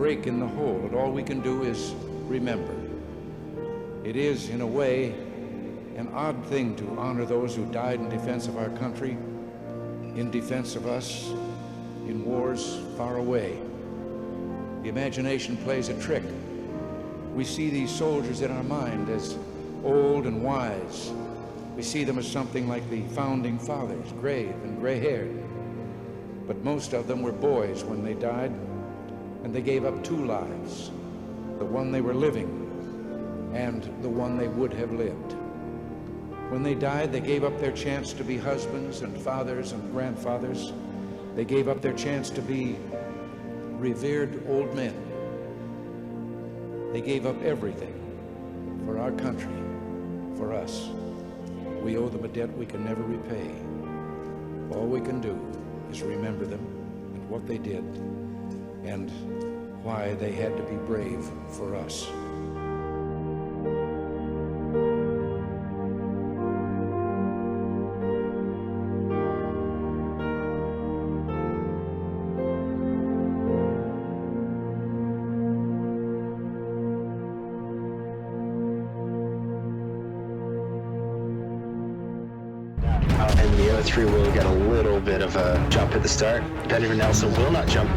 break in the whole, and all we can do is remember. It is, in a way, an odd thing to honor those who died in defense of our country, in defense of us, in wars far away. The imagination plays a trick. We see these soldiers in our mind as old and wise. We see them as something like the founding fathers, grave and gray-haired. But most of them were boys when they died, and they gave up two lives, the one they were living and the one they would have lived. When they died, they gave up their chance to be husbands and fathers and grandfathers. They gave up their chance to be revered old men. They gave up everything for our country, for us. We owe them a debt we can never repay. All we can do is remember them and what they did and why they had to be brave for us. And the other three will get a little bit of a jump at the start. Benjamin Nelson will not jump.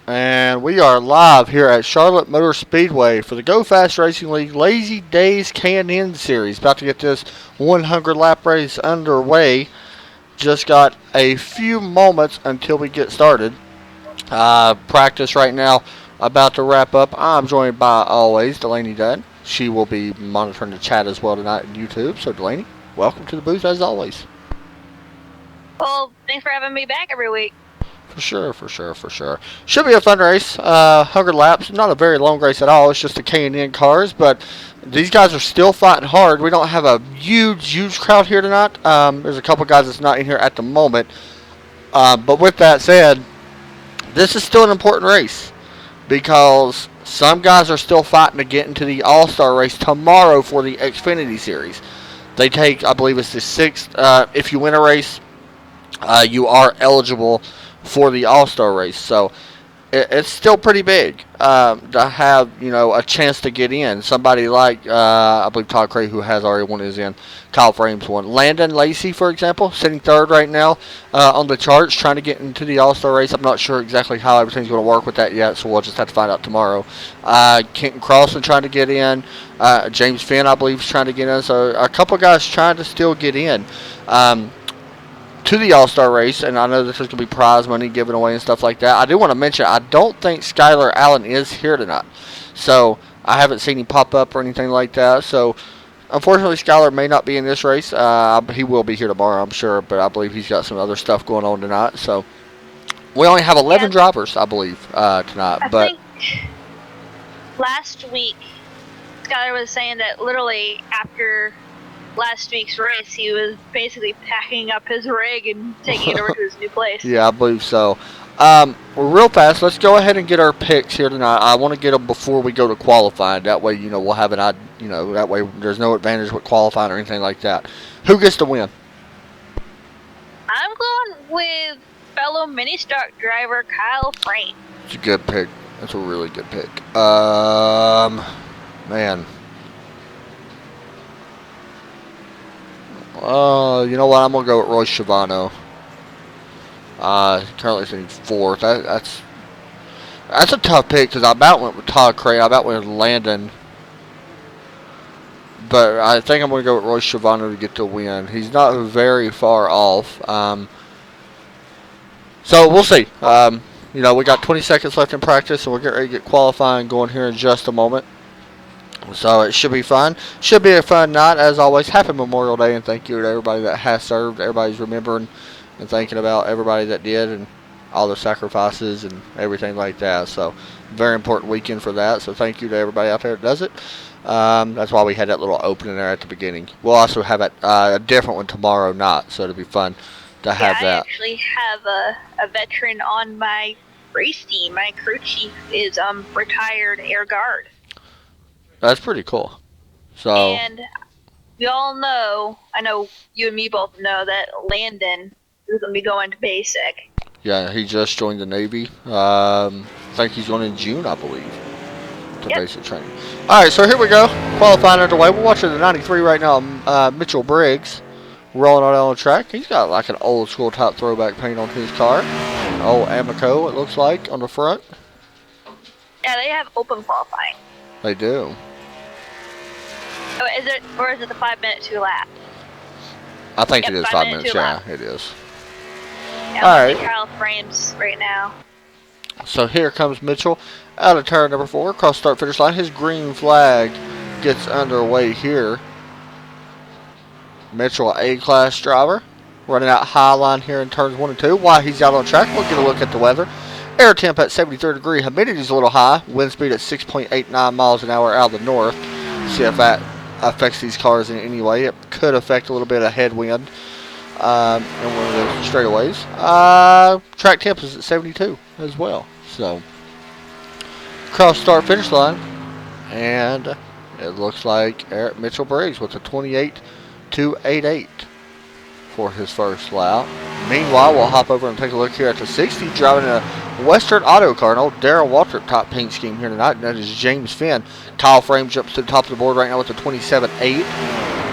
And we are live here at Charlotte Motor Speedway for the Go Fast Racing League Lazy Days K&N Series. About to get this 100 lap race underway. Just got a few moments until we get started. Practice right now about to wrap up. I'm joined by always Delaney Dunn. She will be monitoring the chat as well tonight on YouTube. So Delaney, welcome to the booth as always. Well, thanks for having me back every week. For sure. Should be a fun race. 100 laps. Not a very long race at all. It's just the K&N cars, but these guys are still fighting hard. We don't have a huge crowd here tonight. There's a couple guys that's not in here at the moment. But with that said, this is still an important race because some guys are still fighting to get into the All-Star race tomorrow for the Xfinity Series. They take, I believe it's the 6th. If you win a race, you are eligible for the All-Star race. So it's still pretty big to have, a chance to get in. Somebody like, I believe Todd Cray, who has already won, is in. Kyle Frames won. Landon Lacey, for example, sitting third right now on the charts, trying to get into the All-Star race. I'm not sure exactly how everything's going to work with that yet, so we'll just have to find out tomorrow. Kenton Crossan trying to get in. James Finn, I believe, is trying to get in. So a couple guys trying to still get in to the All-Star race, and I know that there's going to be prize money given away and stuff like that. I do want to mention, I don't think Skylar Allen is here tonight, so I haven't seen him pop up or anything like that. So unfortunately, Skylar may not be in this race. He will be here tomorrow, I'm sure, but I believe he's got some other stuff going on tonight. So we only have 11 drivers, I believe, tonight. I think last week, Skylar was saying that literally after last week's race, he was basically packing up his rig and taking it over to his new place. Yeah, I believe so. Real fast, let's go ahead and get our picks here tonight. I want to get them before we go to qualifying. That way, we'll have an idea. That way there's no advantage with qualifying or anything like that. Who gets to win? I'm going with fellow mini stock driver Kyle Frames. It's a good pick. That's a really good pick. Man. You know what? I'm gonna go with Royce Schiavano. Currently sitting fourth. That's a tough pick because I about went with Todd Cray. I about went with Landon. But I think I'm going to go with Royce Schiavano to get the win. He's not very far off. So we'll see. You know, we got 20 seconds left in practice, so we're getting ready to get qualifying going here in just a moment. So it should be fun. Should be a fun night. As always, happy Memorial Day, and thank you to everybody that has served. Everybody's remembering and thinking about everybody that did and all the sacrifices and everything like that. So very important weekend for that. So thank you to everybody out there that does it. That's why we had that little opening there at the beginning. We'll also have a different one tomorrow night, so it'll be fun to have that. I actually have a veteran on my race team. My crew chief is retired Air Guard. That's pretty cool. So. And we all know, I know you and me both know, that Landon is going to be going to basic. Yeah, he just joined the Navy. I think he's going in June, I believe, to basic training. All right, so here we go. Qualifying underway. We're watching the 93 right now. Mitchell Briggs rolling on the track. He's got like an old school type throwback paint on his car. Old Amico, it looks like, on the front. Yeah, they have open qualifying. They do. Oh, is it the 5 minute 2 lap? I think it is 5 minutes. Yeah, it is. Yeah, all right. Kyle frames right now. So here comes Mitchell out of turn number 4, across start finish line. His green flag gets underway here. Mitchell, A-class driver, running out high line here in turns 1 and 2. While he's out on track, we'll get a look at the weather. Air temp at 73 degrees. Humidity's a little high. Wind speed at 6.89 miles an hour out of the north. See if that affects these cars in any way. It could affect a little bit of headwind in one of the straightaways. Track temp is at 72 as well. So cross start finish line, and it looks like Eric Mitchell Briggs with a 28.288 for his first lap. Meanwhile, we'll hop over and take a look here at the 60, driving a Western Auto car, an old Darrell Waltrip top paint scheme here tonight, and that is James Finn. Kyle Frame jumps to the top of the board right now with a 27.8.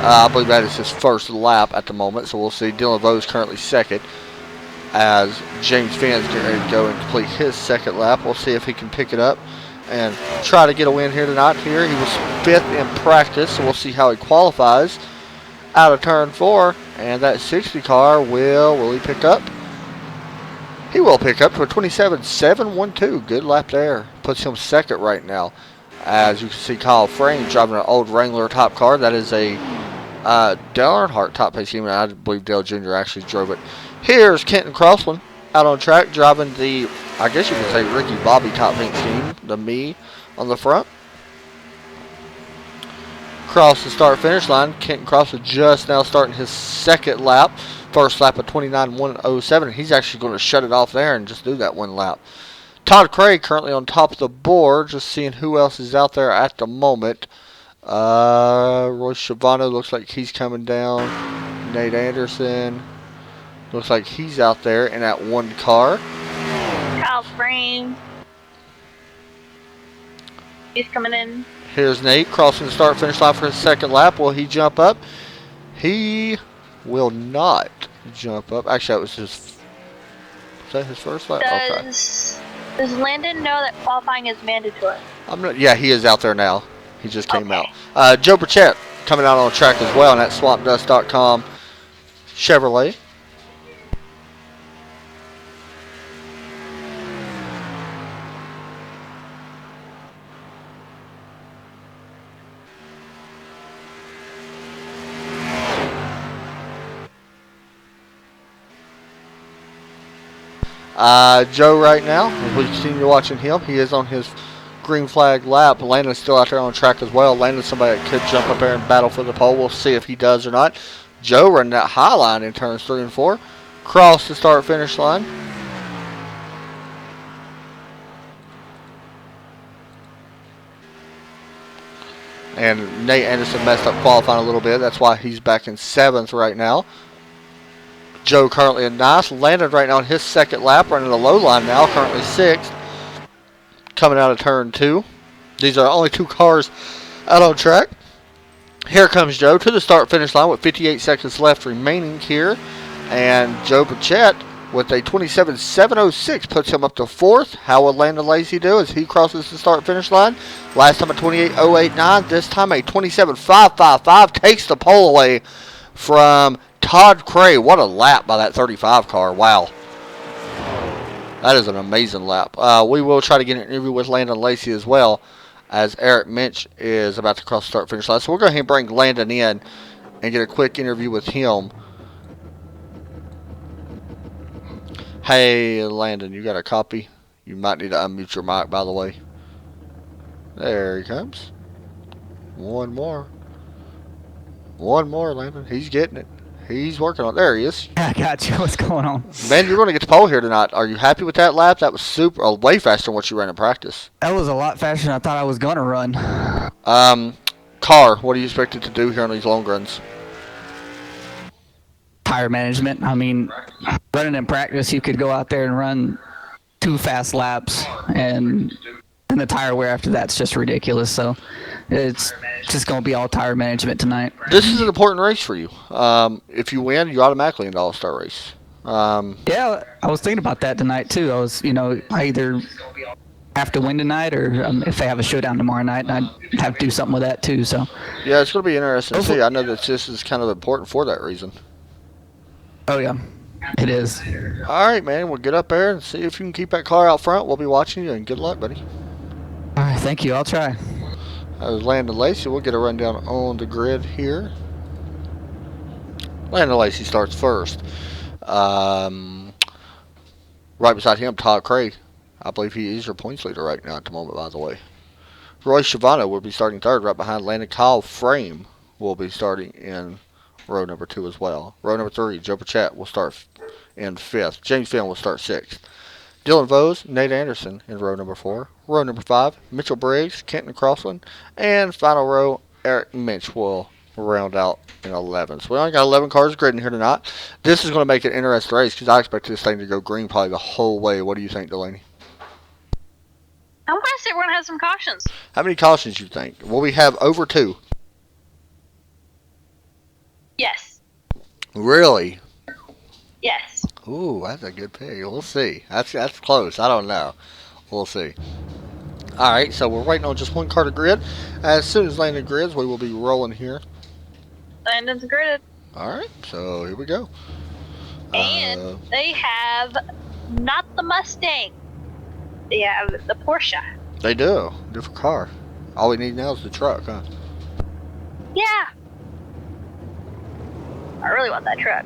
I believe that is his first lap at the moment, so we'll see. Dylan Vo's currently second as James Finn's getting ready to go and complete his second lap. We'll see if he can pick it up and try to get a win here tonight. Here, he was 5th in practice, so we'll see how he qualifies out of turn 4. And that 60 car will he pick up? He will pick up to a 27.712. Good lap there. Puts him second right now. As you can see, Kyle Frame driving an old Wrangler top car. That is a Dale Earnhardt top pace scheme. I believe Dale Jr. actually drove it. Here's Kenton Crossland out on track driving the, I guess you could say, Ricky Bobby top paint scheme. The Me on the front. Across the start finish line, Kenton Crossland just now starting his second lap. First lap of 29.107. He's actually going to shut it off there and just do that one lap. Todd Craig currently on top of the board, just seeing who else is out there at the moment. Royce Schiavano looks like he's coming down. Nate Anderson looks like he's out there in that one car. Kyle Frame. He's coming in. Here's Nate crossing the start finish line for his second lap. Will he jump up? He will not jump up. Actually, that was his first lap? Does Landon know that qualifying is mandatory? Yeah, he is out there now. He just came out. Joe Burchett coming out on the track as well, and that's swampdust.com Chevrolet. Joe right now, as we continue watching him, he is on his green flag lap. Landon's still out there on track as well. Landon's somebody that could jump up there and battle for the pole. We'll see if he does or not. Joe running that high line in turns 3 and 4. Cross the start finish line. And Nate Anderson messed up qualifying a little bit. That's why he's back in 7th right now. Joe currently in ninth. Landon right now on his second lap, running the low line now, currently 6th. coming out of turn 2. These are only 2 cars out on track. Here comes Joe to the start-finish line with 58 seconds left remaining here. And Joe Pachette with a 27.706 puts him up to 4th. How will Landon Lacey do as he crosses the start-finish line? Last time a 28.089. This time a 27.555 takes the pole away from Todd Cray. What a lap by that 35 car. Wow. That is an amazing lap. We will try to get an interview with Landon Lacey as well, as Eric Minch is about to cross the start-finish line. So we'll go ahead and bring Landon in and get a quick interview with him. Hey, Landon, you got a copy? You might need to unmute your mic, by the way. There he comes. One more. One more, Landon. He's getting it. He's working on it. There he is. I got you. What's going on? Man, you're going to get the pole here tonight. Are you happy with that lap? That was way faster than what you ran in practice. That was a lot faster than I thought I was going to run. Car, what do you expect it to do here on these long runs? Tire management. I mean, running in practice, you could go out there and run 2 fast laps, and the tire wear after that's just ridiculous. So it's just going to be all tire management tonight. This is an important race for you. If you win, you automatically in the All-Star race. Yeah, I was thinking about that tonight, too. I either have to win tonight, or if they have a showdown tomorrow night, I'd have to do something with that, too. So yeah, it's going to be interesting to see. I know that this is kind of important for that reason. Oh, yeah, it is. All right, man. We'll get up there and see if you can keep that car out front. We'll be watching you, and good luck, buddy. All right, thank you. I'll try. That was Landon Lacey. We'll get a rundown on the grid here. Landon Lacey starts first. Right beside him, Todd Cray. I believe he is your points leader right now at the moment, by the way. Roy Schiavone will be starting third. Right behind Landon, Kyle Frame will be starting in row number 2 as well. Row number 3, Joe Pachette will start in 5th. James Finn will start 6th. Dylan Vose, Nate Anderson in row number 4. Row number 5, Mitchell Briggs, Kenton Crossland. And final row, Eric Minch will round out in 11. So we only got 11 cars gridding here tonight. This is going to make it an interesting race because I expect this thing to go green probably the whole way. What do you think, Delaney? I'm going to say we're going to have some cautions. How many cautions you think? Well, we have over 2. Yes. Really? Yes. Ooh, that's a good pick. We'll see. That's close. I don't know. We'll see. All right, so we're waiting on just one car to grid. As soon as Landon grids, we will be rolling here. Landon's gridded. All right, so here we go. And they have not the Mustang. They have the Porsche. They do. Different car. All we need now is the truck, huh? Yeah. I really want that truck.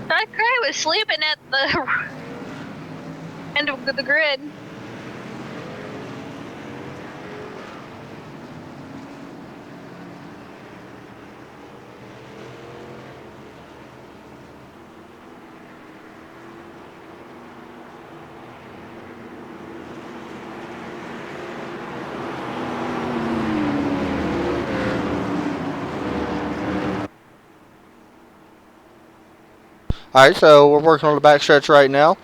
Todd Cray was sleeping at the end of the grid. Alright, so we're working on the backstretch right now.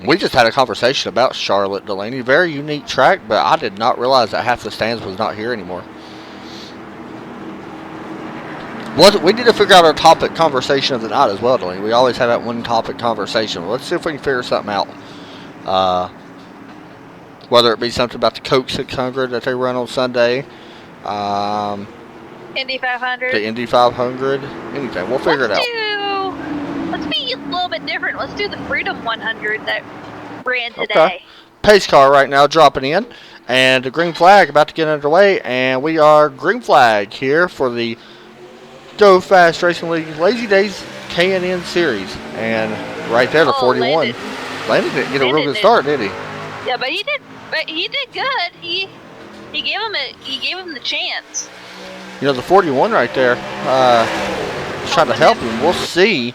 We just had a conversation about Charlotte, Delaney. Very unique track, but I did not realize that half the stands was not here anymore. We need to figure out our topic conversation of the night as well, Delaney. We always have that one topic conversation. Let's see if we can figure something out. Whether it be something about the Coke 600 that they run on Sunday. Indy 500. The Indy 500. Anything. We'll figure it out. Let's be a little bit different. Let's do the Freedom 100 that ran today. Okay. Pace car right now dropping in. And the green flag about to get underway. And we are green flag here for the Go Fast Racing League Lazy Days K&N Series. And right there, the 41. Landon didn't get a real good start, did he? Yeah, but he did. But he did good. He gave him the chance. You know, the 41 right there is trying to help him. We'll see.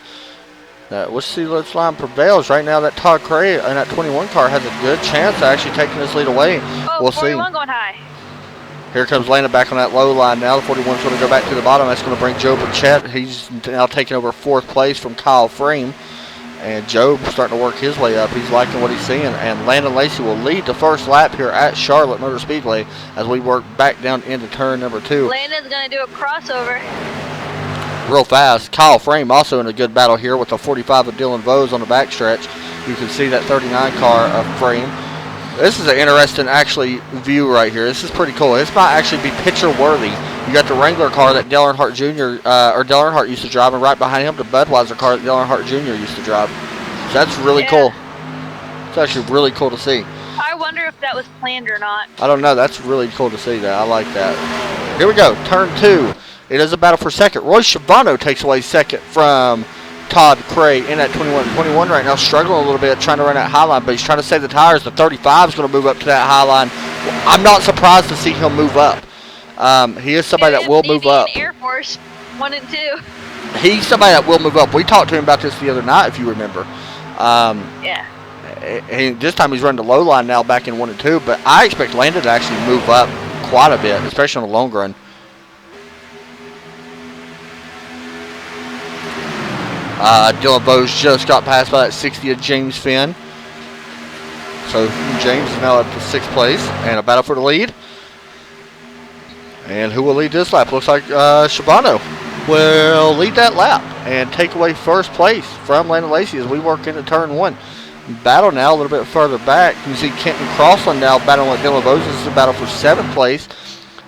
We'll see which line prevails. Right now, that Todd Cray and that 21 car has a good chance of actually taking this lead away. Oh, we'll 41 see. Going high. Here comes Landon back on that low line now. The 41's going to go back to the bottom. That's going to bring Joe Pachette. He's now taking over 4th place from Kyle Frame. And Joe starting to work his way up. He's liking what he's seeing. And Landon Lacey will lead the first lap here at Charlotte Motor Speedway as we work back down into turn number 2. Landon's going to do a crossover. Real fast. Kyle Frame also in a good battle here with the 45 of Dylan Vose on the backstretch. You can see that 39 car of Frame. This is an interesting view right here. This is pretty cool. This might actually be picture worthy. You got the Wrangler car that Dale Earnhardt Jr. Or Dale Earnhardt used to drive, and right behind him the Budweiser car that Dale Earnhardt Jr. used to drive. So that's really cool. It's actually really cool to see. I wonder if that was planned or not. I don't know. That's really cool to see that. I like that. Here we go. Turn 2. It is a battle for second. Roy Schiavano takes away second from Todd Cray in at 21 right now, struggling a little bit, trying to run that high line, but he's trying to save the tires. The 35 is going to move up to that high line. I'm not surprised to see him move up. He is somebody that will move up. Air Force 1 and 2. He's somebody that will move up. We talked to him about this the other night, if you remember. Yeah. This time he's running the low line now back in 1 and 2, but I expect Landon to actually move up quite a bit, especially on the long run. Dylan Vose just got passed by that 60 of James Finn. So James is now up to 6th place and a battle for the lead. And who will lead this lap? Looks like Schiavano will lead that lap and take away first place from Landon Lacey as we work into turn 1. Battle now a little bit further back. You can see Kenton Crossland now battling with Dylan Vose. This is a battle for 7th place.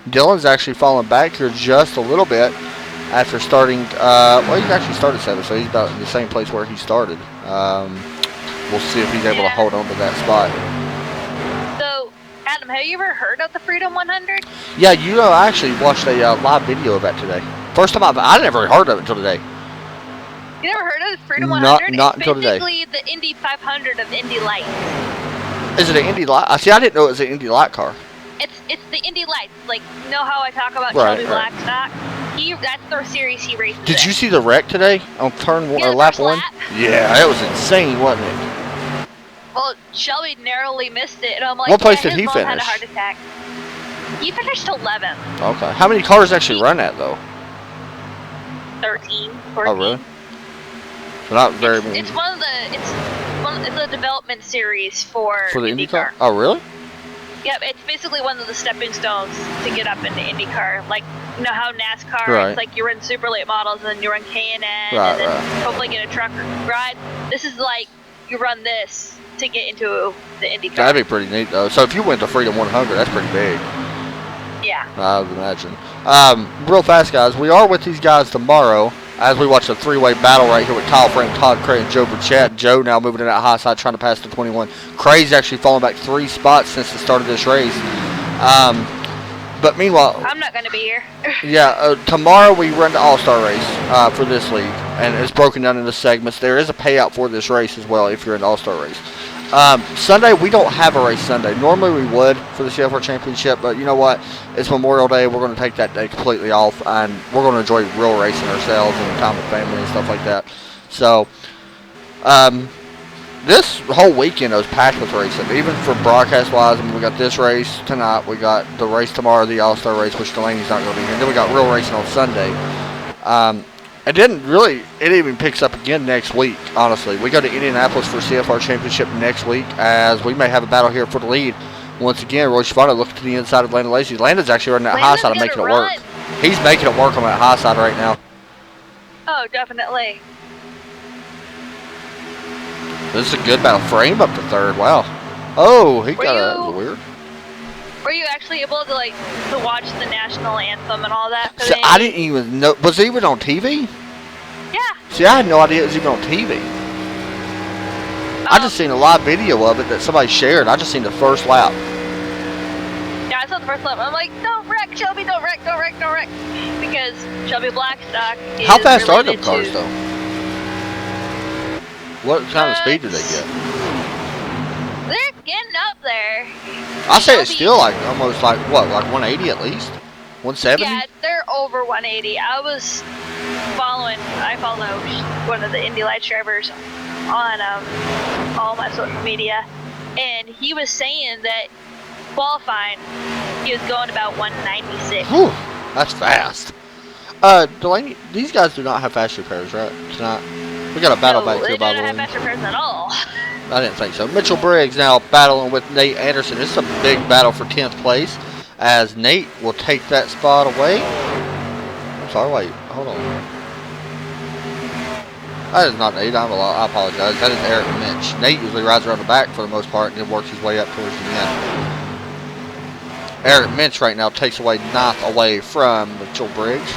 Dylan's actually falling back here just a little bit after starting, well, he's actually started 7th, so he's about in the same place where he started. We'll see if he's able to hold on to that spot. So, Adam, have you ever heard of the Freedom 100? Yeah, I actually watched a live video of that today. First time I never heard of it until today. You never heard of the Freedom 100? Not until today. It's basically the Indy 500 of Indy Lights. Is it an Indy Light? See, I didn't know it was an Indy Light car. It's the Indy Lights. Like, you know how I talk about Right, Shelby right. Blackstock? That's the series he races Did in. you see the wreck today on turn 1 Yeah, or the lap first 1? lap. Yeah, it was insane, wasn't it? Well, Shelby narrowly missed it, and I'm like, What place yeah, did he his mom had a finish? heart attack. He finished 11th, Okay. How many cars actually run that though? 13, 14. Oh, really? So not very many. It's a development series for For the IndyCar. IndyCar? Oh, really? Yep, it's basically one of the stepping stones to get up into IndyCar. Like, you know how NASCAR, Right. it's like you run super late models and then you run K&N Right, and then right. hopefully get a truck ride. This is like you run this to get into the IndyCar. That'd be pretty neat though. So if you went to Freedom 100, that's pretty big. Yeah. I would imagine. Real fast, guys. We are with these guys tomorrow as we watch the 3-way battle right here with Kyle Frank, Todd Cray, and Joe Burchett. Joe now moving to that high side, trying to pass the 21. Cray's actually fallen back 3 spots since the start of this race. But meanwhile, I'm not going to be here. yeah, tomorrow we run the All-Star race for this league, and it's broken down into segments. There is a payout for this race as well if you're in the All-Star race. Sunday, we don't have a race Sunday. Normally we would for the GFRL Championship, but you know what? It's Memorial Day. We're going to take that day completely off, and we're going to enjoy real racing ourselves and time with family and stuff like that. So, this whole weekend was packed with racing, even for broadcast-wise. I mean, we got this race tonight. We got the race tomorrow, the All-Star race, which Delaney's not going to be here. And then we got real racing on Sunday. It even picks up again next week, honestly. We go to Indianapolis for CFR Championship next week, as we may have a battle here for the lead. Once again, Roy Schiavano looking to the inside of Landon Lacey. Landon's actually running that high side and making it work. He's making it work on that high side right now. Oh, definitely. This is a good battle. Frame up to 3rd. Wow. Oh, he got that was weird. Were you actually able to to watch the national anthem and all that? So I didn't even know. Was it even on TV? Yeah. See, I had no idea it was even on TV. I just seen a live video of it that somebody shared. I just seen the first lap. Yeah, I saw the first lap. I'm like, don't wreck, Shelby, don't wreck, don't wreck, don't wreck. Because Shelby Blackstock is How fast are them related cars, to- though? What kind of speed do they get? They're getting up there. I say it's Shelby- still almost like 180 at least? 170? Yeah, they're over 180. I follow one of the Indy Lights drivers on all my social media, and he was saying that qualifying, he was going about 196. Whew, that's fast. Delaney, these guys do not have fast repairs, right? Tonight? We got a battle No, back they here, do by not the have way. faster cars at all. I didn't think so. Mitchell Briggs now battling with Nate Anderson. This is a big battle for 10th place, as Nate will take that spot away. I'm sorry, wait, hold on. That is not Nate. I apologize. That is Eric Minch. Nate usually rides around the back for the most part and then works his way up towards the end. Eric Minch right now takes away 9th away from Mitchell Briggs.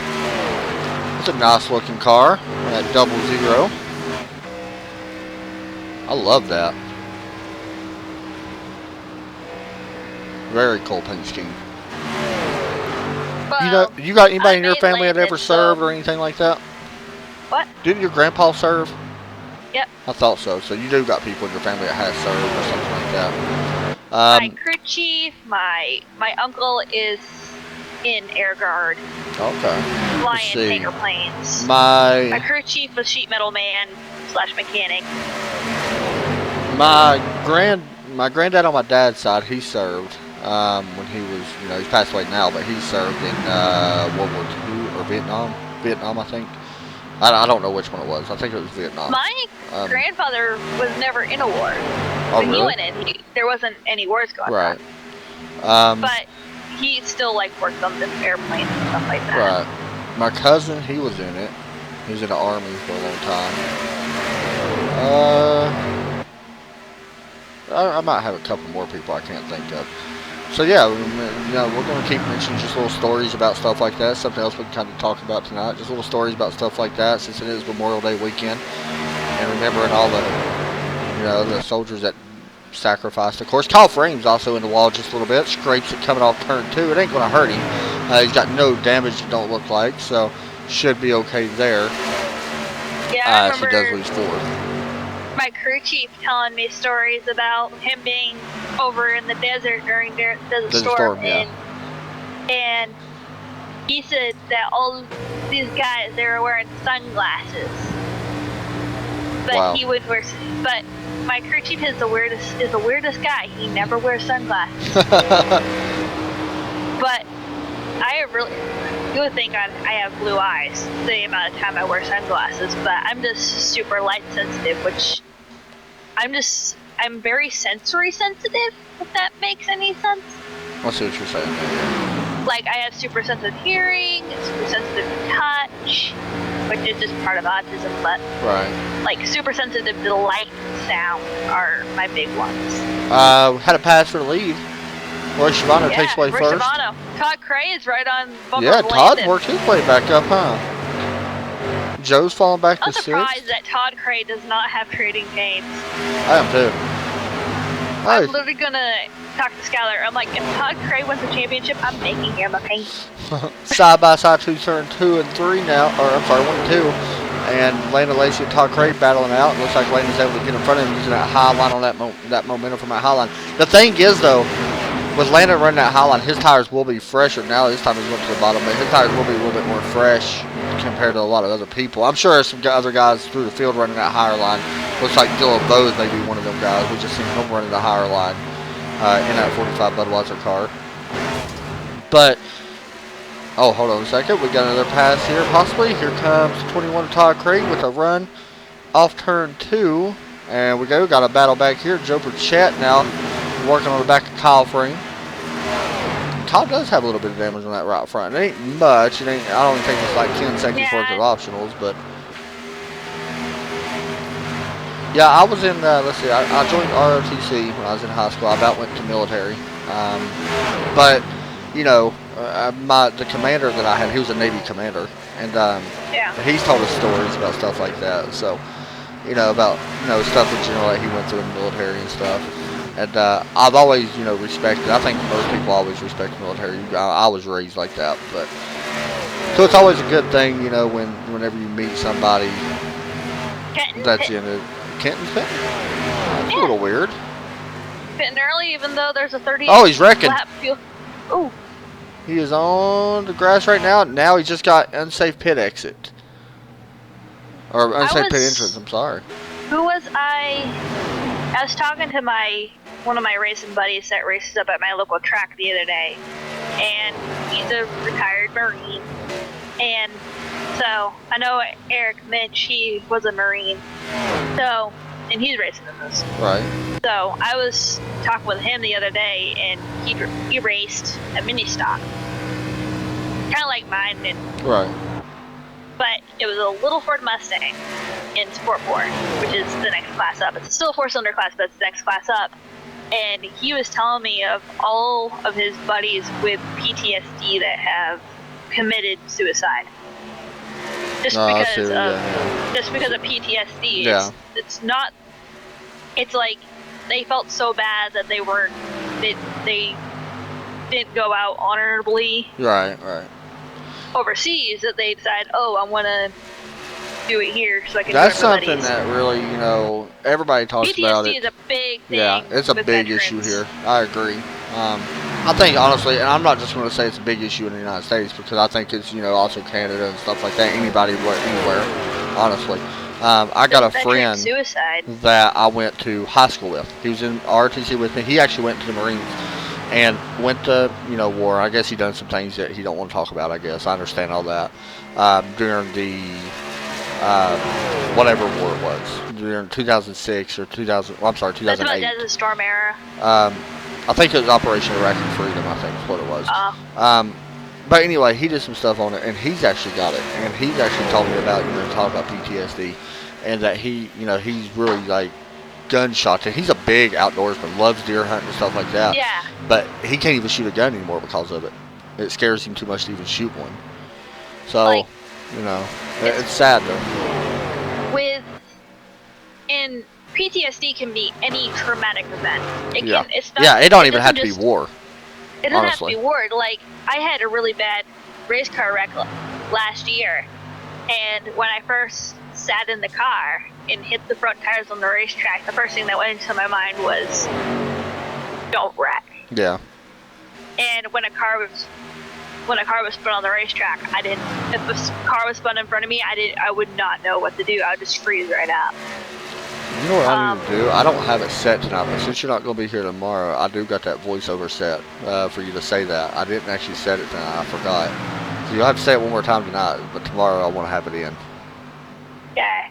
It's a nice looking car. That 00. I love that. Very cool paint scheme. Well, You got anybody in your made family that Landon, ever served so- or anything like that? What? Didn't your grandpa serve? Yep. I thought so. So you do got people in your family that has served or something like that. My crew chief, my uncle is in Air Guard, Okay. Let's flying see. hangar planes. My My crew chief was sheet metal man / mechanic. My granddad on my dad's side, he served when he was, he's passed away now, but he served in World War II or Vietnam, I think. I don't know which one it was. I think it was Vietnam. My grandfather was never in a war. Oh, When he really? went in, there wasn't any wars going Right. on. But he still worked on the airplanes and stuff like that. Right. My cousin, he was in it. He was in the army for a long time. I might have a couple more people I can't think of. So yeah, we're going to keep mentioning just little stories about stuff like that. Something else we can kind of talk about tonight. Just little stories about stuff like that, since it is Memorial Day weekend, and remembering all the, the soldiers that sacrificed. Of course, Kyle Frame's also in the wall just a little bit. Scrapes it coming off turn 2. It ain't going to hurt him. He's got no damage. It don't look like, so should be okay there. Yeah, I If he remember does lose 4. my crew chief telling me stories about him being over in the desert during the Desert Storm, yeah. and he said that all these guys, they were wearing sunglasses, but Wow. he would wear. But my crew chief is the weirdest guy. He never wears sunglasses. But you would think I have blue eyes the amount of time I wear sunglasses, but I'm just super light sensitive, which I'm very sensory sensitive, if that makes any sense. I see what you're saying. Like, I have super sensitive hearing, super sensitive to touch, which is just part of autism, but Right. super sensitive to light and sound are my big ones. Had a pass for the lead. Roy Shivano takes away Roy first. Shivano. Todd Cray is right on bumper Yeah, of Todd Landon. worked his way back up, huh? Joe's falling back I'm to 6th. surprised that Todd Cray does not have trading games. I am too. I'm literally gonna talk to Skylar. I'm like, if Todd Cray wins the championship, I'm making him a paint. Side by side, turn 2 and 3 now, or I'm sorry, 1 and 2. And Landon Lacey and Todd Craig battling out. It looks like Landon's able to get in front of him using that high line on that momentum from that high line. The thing is, though, with Landon running that high line, his tires will be fresher. Now this time he's went to the bottom, but his tires will be a little bit more fresh compared to a lot of other people. I'm sure there's some other guys through the field running that higher line. Looks like Dylan Bowes may be one of them guys. We just seen him running the higher line in that 45 Budweiser car. But oh, hold on a second. We got another pass here, possibly. Here comes 21 Todd Craig with a run off turn 2. And we got a battle back here. Joe Burchett now working on the back of Kyle Frame. Kyle does have a little bit of damage on that right front. It ain't much. I don't think it's like 10 seconds worth of optionals, but yeah, I was in, let's see, I joined ROTC when I was in high school. I about went to military. But, the commander that I had, he was a Navy commander. And he's told us stories about stuff like that. So, about, stuff that, that he went through in the military and stuff. And I've always, respected, I think most people always respect the military. I was raised like that. But so it's always a good thing, whenever you meet somebody that's in it. Kenton's pitting? That's a little weird. Pitting early, even though there's a 30 Oh, he's wrecking. lap field. Ooh. He is on the grass right now. Now he just got unsafe pit exit. Or unsafe pit entrance, I'm sorry. Who was I? I was talking to one of my racing buddies that races up at my local track the other day. And he's a retired Marine. And So I know Eric Minch, he was a Marine. So, and he's racing in this. Right. So I was talking with him the other day, and he raced a mini stock, kind of like mine, Right. but it was a little Ford Mustang in Sport 4, which is the next class up. It's still a 4-cylinder class, but it's the next class up. And he was telling me of all of his buddies with PTSD that have committed suicide. Just because of PTSD. Yeah. It's not. It's like they felt so bad that they didn't go out honorably. Right. Overseas, that they decide, oh, I want to do it here so I can. That's do something that really, everybody talks about PTSD it. is a big thing. Yeah, it's a big issue here. I agree. I think honestly, and I'm not just going to say it's a big issue in the United States, because I think it's also Canada and stuff like that. Anybody, anywhere, honestly. I got a friend that I went to high school with. He was in ROTC with me. He actually went to the Marines and went to war. I guess he done some things that he don't want to talk about. I guess I understand all that during the whatever war it was during 2006 or 2000. Well, I'm sorry, 2008. That's about Desert Storm era. I think it was Operation Iraqi Freedom. I think is what it was. But anyway, he did some stuff on it, and he's actually got it. And he's actually told me about talk about PTSD, and that he's really like gunshot. He's a big outdoorsman, loves deer hunting and stuff like that. Yeah. But he can't even shoot a gun anymore because of it. It scares him too much to even shoot one. So, it's sad though. And PTSD can be any traumatic event. It don't even have to be war. It doesn't have to be war. Like, I had a really bad race car wreck last year, and when I first sat in the car and hit the front tires on the racetrack, the first thing that went into my mind was, don't wreck. Yeah. And when a car was spun on the racetrack, if the car was spun in front of me, I would not know what to do. I would just freeze right up. You know what I need to do? I don't have it set tonight, but since you're not going to be here tomorrow, I do got that voiceover set for you to say that. I didn't actually set it tonight. I forgot. So you'll have to say it one more time tonight, but tomorrow I want to have it in. Yeah.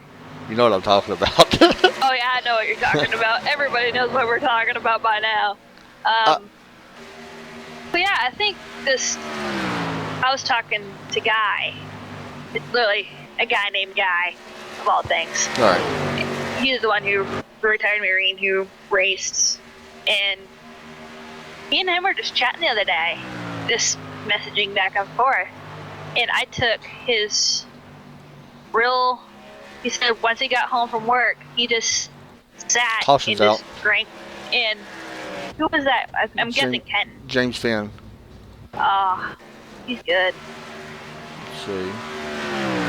You know what I'm talking about. Oh, yeah, I know what you're talking about. Everybody knows what we're talking about by now. But yeah, I think I was talking to Guy. It's literally a guy named Guy, of all things. All right. He's the one who retired Marine, who raced, and me and him were just chatting the other day, just messaging back and forth, and I took he said once he got home from work, he just sat Caution's and just out. drank, and who was that? I'm guessing Ken. James Finn. Oh, he's good. Let's see.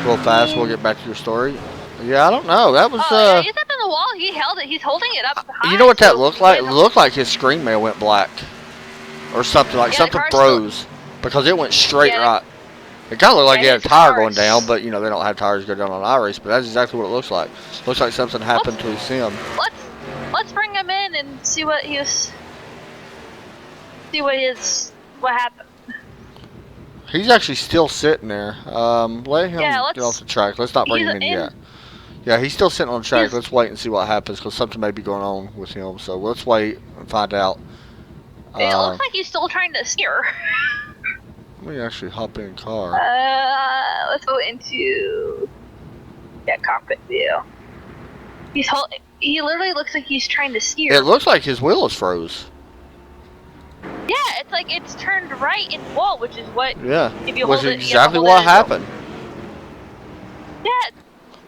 Real fast, we'll get back to your story. Yeah, I don't know. That was. Yeah, he's up in the wall. He held it. He's holding it up high. You know what that looked like? It looked like his screen mail went black, or something like something froze because it went straight right. It kind of looked like he had a tire going down, but they don't have tires go down on iRace. But that's exactly what it looks like. Looks like something happened to his sim. Let's bring him in and see what happened. He's actually still sitting there. Let him get off the track. Let's not bring him in yet. Yeah, he's still sitting on the track. Let's wait and see what happens, because something may be going on with him. So let's wait and find out. It looks like he's still trying to steer. Let me actually hop in car. Let's go into cockpit view. He literally looks like he's trying to steer. It looks like his wheel is froze. Yeah, it's like it's turned right in wall, which is what. Yeah, if you which hold is exactly what happened. Yeah.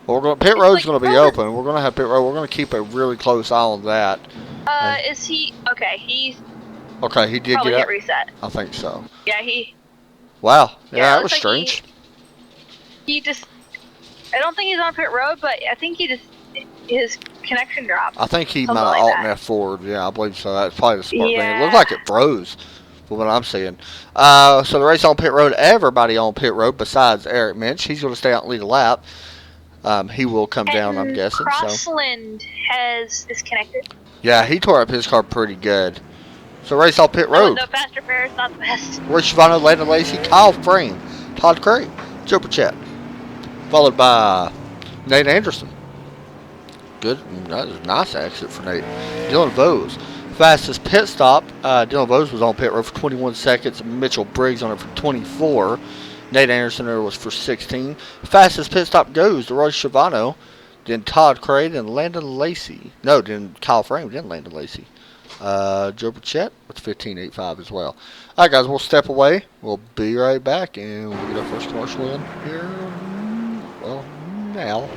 Well, pit road's going to be open. We're going to have pit road. We're going to keep a really close eye on that. Is he okay? Okay, he did get reset. I think so. Yeah, he. Wow. Yeah, that was strange. He just. I don't think he's on pit road, but I think his connection dropped. I think he might have alt F forward. Yeah, I believe so. That's probably the smart thing. It looked like it froze, from what I'm seeing. So the race on pit road. Everybody on pit road besides Eric Minch. He's going to stay out and lead a lap. He will come down, I'm guessing. Crossland is connected. Yeah, he tore up his car pretty good. So race on pit road. No faster pair is not the best. Roy Shivano, Landon Lacey, Kyle Frame, Todd Craig, Super Chat. followed by Nate Anderson. Good, that was a nice exit for Nate. Dylan Vose, fastest pit stop. Dylan Vose was on pit road for 21 seconds. Mitchell Briggs on it for 24. Nate Anderson there was for 16. Fastest pit stop goes to Roy Schiavano, then Todd Cray, then Landon Lacey. No, then Kyle Frame, then Landon Lacey. Joe Burchett with 15.85 as well. All right, guys, we'll step away. We'll be right back, and we'll get our first commercial in here. Well, now.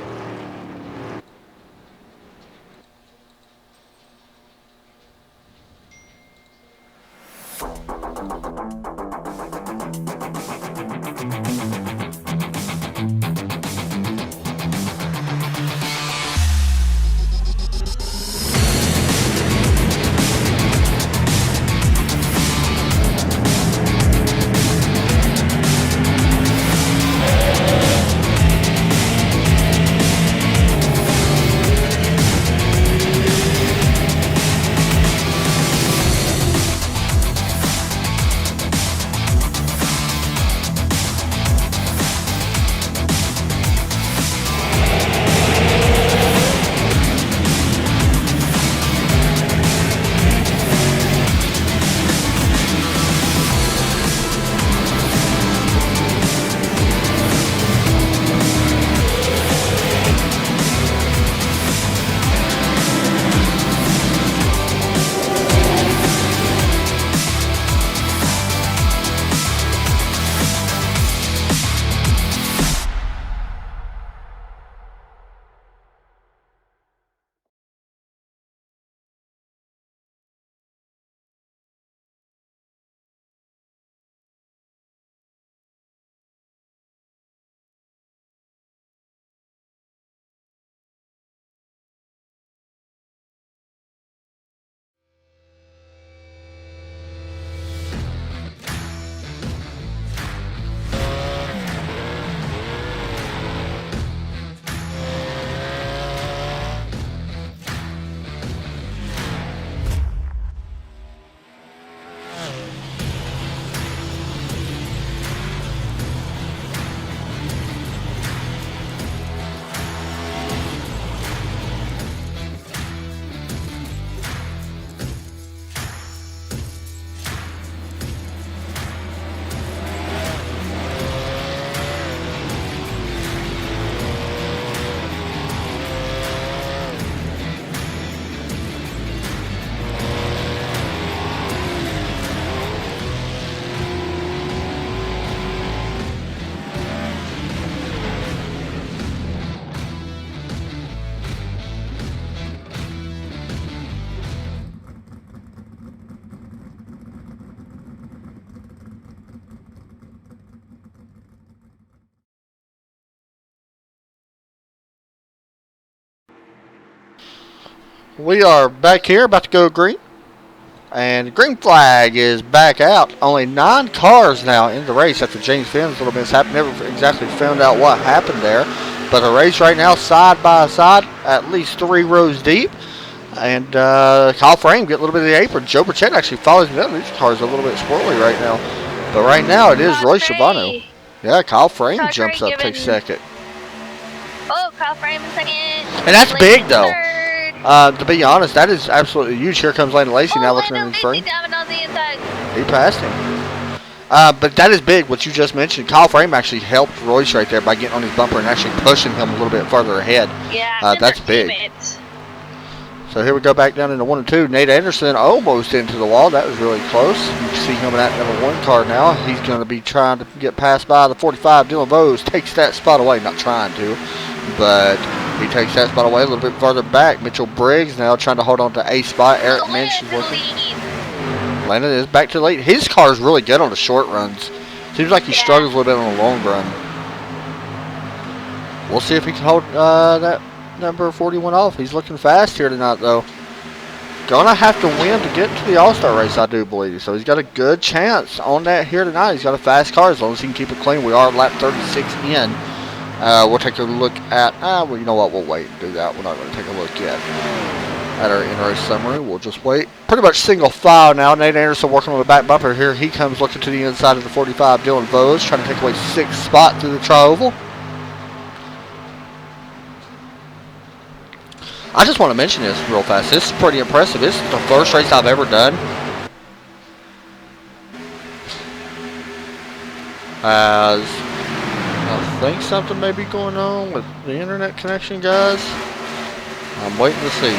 We are back here, about to go green. And the green flag is back out. Only 9 cars now in the race after James Finn's little mishap. Never exactly found out what happened there. But the race right now, side by side, at least 3 rows deep. And Kyle Frame get a little bit of the apron. Joe Burchett actually follows me down. These cars are a little bit squirrely right now. But right now it is Roy Schiavano. Yeah, Kyle Frame jumps up, takes second. Oh, Kyle Frame in second. And that's big, though. To be honest, that is absolutely huge. Here comes Landon Lacey now looking at his frame. He passed him. But that is big, what you just mentioned. Kyle Frame actually helped Royce right there by getting on his bumper and actually pushing him a little bit further ahead. Yeah, that's big. Teammates. So here we go back down into 1 and 2. Nate Anderson almost into the wall. That was really close. You can see him in that number 1 car now. He's going to be trying to get passed by the 45. Dylan Vose takes that spot away. Not trying to, but he takes that spot away a little bit further back. Mitchell Briggs now trying to hold on to a spot. Eric Minch is working. Landon is back to the lead. His car is really good on the short runs. Seems like he struggles a little bit on the long run. We'll see if he can hold that number 41 off. He's looking fast here tonight, though. Gonna have to win to get to the All-Star race, I do believe. So he's got a good chance on that here tonight. He's got a fast car as long as he can keep it clean. We are lap 36 in. We'll take a look at, well, you know what, we'll wait and do that. We're not going to take a look yet at our in-race summary. We'll just wait. Pretty much single file now. Nate Anderson working on the back bumper here. He comes looking to the inside of the 45. Dylan Vose trying to take away 6th spot through the tri-oval. I just want to mention this real fast. This is pretty impressive. This is the first race I've ever done. As I think something may be going on with the internet connection, guys. I'm waiting to see.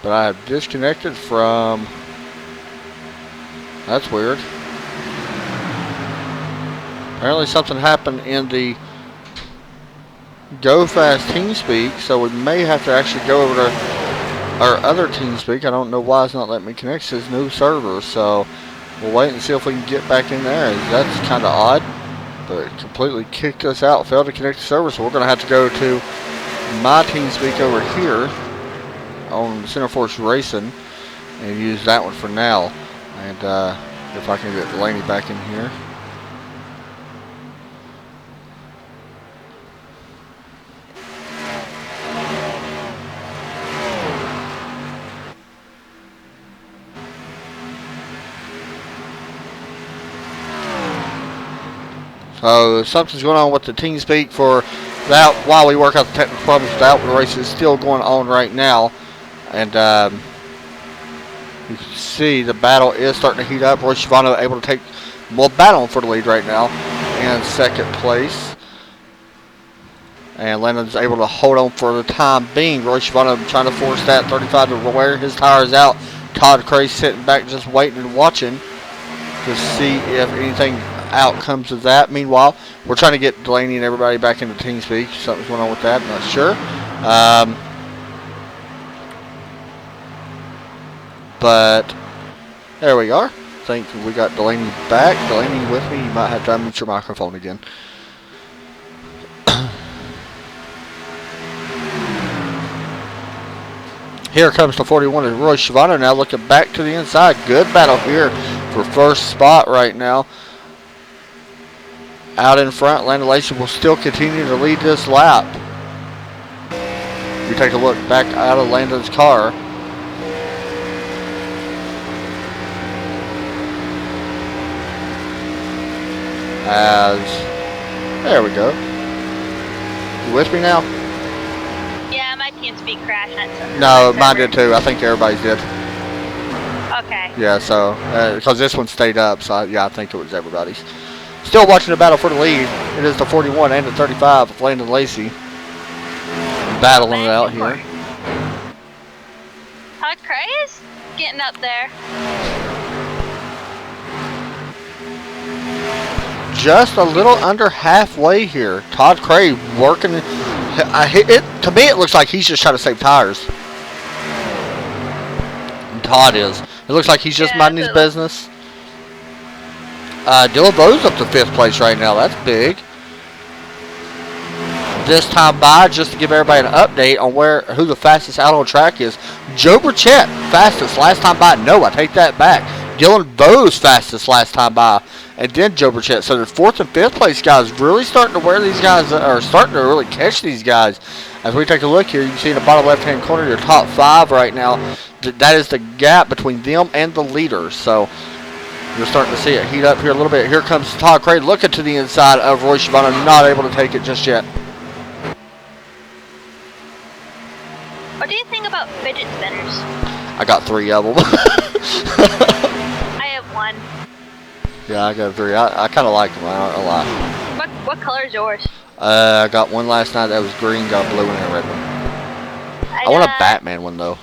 But I have disconnected from... That's weird. Apparently something happened in the Go Fast TeamSpeak, so we may have to actually go over to our other TeamSpeak. I don't know why it's not letting me connect to this new server, so we'll wait and see if we can get back in there. That's kind of odd, but it completely kicked us out, failed to connect to the server, so we're going to have to go to my TeamSpeak over here on Center Force Racing and use that one for now. And if I can get Delaney back in here. So something's going on with the TeamSpeak for that while we work out the technical problems with that. The race is still going on right now. And you can see the battle is starting to heat up. Roy Schiavone able to take, well, battling for the lead right now in second place. And Landon's able to hold on for the time being. Roy Schiavone trying to force that 35 to wear his tires out. Todd Cray sitting back just waiting and watching to see if anything out comes of that. Meanwhile, we're trying to get Delaney and everybody back into TeamSpeak. Something's going on with that, I'm not sure. But there we are. I think we got Delaney back. Delaney with me. You might have to unmute your microphone again. Here comes the 41 of Roy Schiavone now looking back to the inside. Good battle here for first spot right now. Out in front, Landon Lacey will still continue to lead this lap. If you take a look back out of Landon's car. There we go. You with me now? Yeah, my TeamSpeak crashed. No, mine did too. I think everybody's did. Okay. Yeah, so, because this one stayed up, so yeah, I think it was everybody's. Still watching the battle for the lead. It is the 41 and the 35 of Landon Lacey battling it out here. Todd Cray is getting up there. Just a little under halfway here. Todd Cray working. To me, it looks like he's just trying to save tires. And Todd is. It looks like he's just minding his business. Dylan Bowe's up to 5th place right now. That's big. This time by, just to give everybody an update on who the fastest out on track is. Joe Burchett, fastest last time by. No, I take that back. Dylan Bowe's fastest last time by. And then Joe Burchett. So the 4th and 5th place guys really starting to wear these guys, or starting to really catch these guys. As we take a look here, you can see in the bottom left-hand corner, your top 5 right now. That is the gap between them and the leaders. So you're starting to see it heat up here a little bit. Here comes Todd Cray looking to the inside of Roy Schiavone, not able to take it just yet. What do you think about fidget spinners? I got 3 of them. I have 1. Yeah, I got 3. I kind of like them. I don't lie. What color is yours? I got one last night that was green, got a blue and a red one. I want a Batman one though.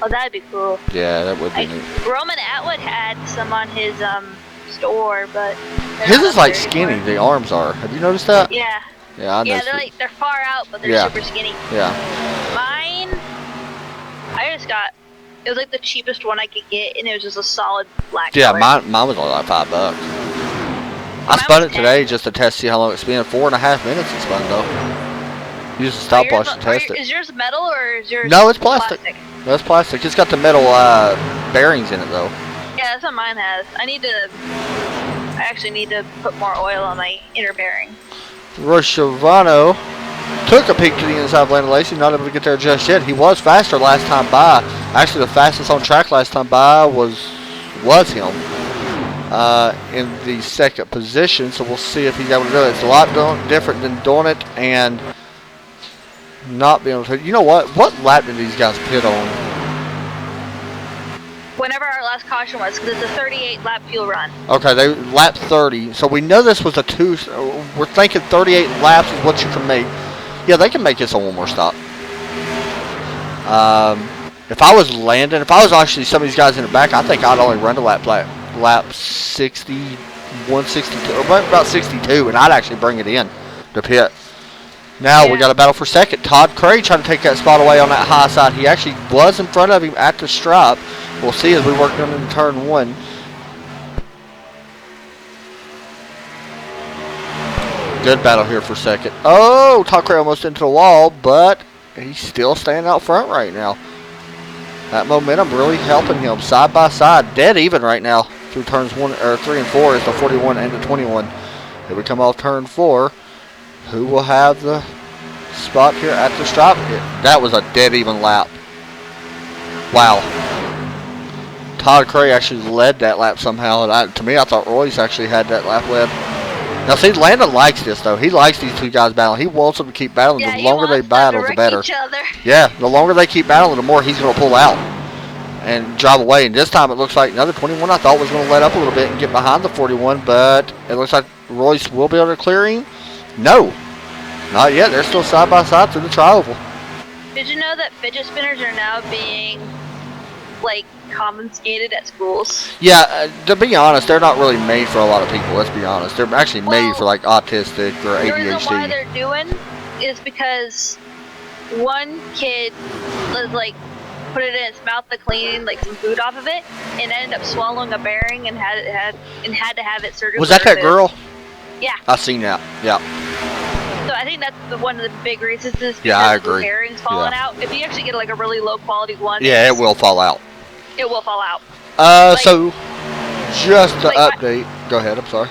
Oh, that'd be cool. Yeah, that would be neat. Roman Atwood had some on his store, but his is like skinny. The arms are. Have you noticed that? Yeah. Yeah, I Yeah, they're far out, but they're super skinny. Yeah. Mine, I just got. It was like the cheapest one I could get, and it was just a solid black color. Mine was only like $5. I spun it today just to test, see how long it's been. 4.5 minutes it spun though. Use the stopwatch to test it. Is yours metal or is yours? No, it's plastic. No, it's plastic. It's got the metal bearings in it though. Yeah, that's what mine has. I actually need to put more oil on my inner bearing. Roy Schiavone took a peek to the inside of Landon Lacey, not able to get there just yet. He was faster last time by. Actually, the fastest on track last time by was him in the 2nd position. So we'll see if he's able to do it. It's a lot different than doing it and not being able to. You know what? What lap did these guys pit on? Whenever our last caution was, because it's a 38 lap fuel run. Okay, they lap 30. So we know this was a 2. We're thinking 38 laps is what you can make. Yeah, they can make this on one more stop. If I was Landon, if I was actually some of these guys in the back, I think I'd only run to lap 60, 162, or about 62, and I'd actually bring it in to pit. Now we got a battle for second. Todd Cray trying to take that spot away on that high side. He actually was in front of him at the stripe. We'll see as we work on in turn 1. Good battle here for second. Oh, Todd Cray almost into the wall, but he's still staying out front right now. That momentum really helping him side by side. Dead even right now through turns 3 and 4 is the 41 and the 21. Here we come off turn 4. Who will have the spot here at the stripe? That was a dead even lap. Wow. Todd Cray actually led that lap somehow. And to me, I thought Royce actually had that lap led. Now, see, Landon likes this, though. He likes these two guys battling. He wants them to keep battling. The longer they battle, the better. Yeah, the longer they keep battling, the more he's going to pull out and drive away. And this time, it looks like another 21 I thought was going to let up a little bit and get behind the 41, but it looks like Royce will be able to clear him. No, not yet. They're still side by side through the tri-oval. Did you know that fidget spinners are now being, like, confiscated at schools? Yeah, to be honest, they're not really made for a lot of people. Let's be honest. They're actually made for, like, autistic or ADHD. The reason why they're doing is because one kid was, like, put it in his mouth to clean, like, some food off of it, and ended up swallowing a bearing and had to have it surgically. Was that girl? Yeah. I seen that. Yeah. So I think that's one of the big reasons is because I agree. the bearings falling out. If you actually get like a really low quality one, yeah, it will fall out. It will fall out. So just to update. Go ahead. I'm sorry.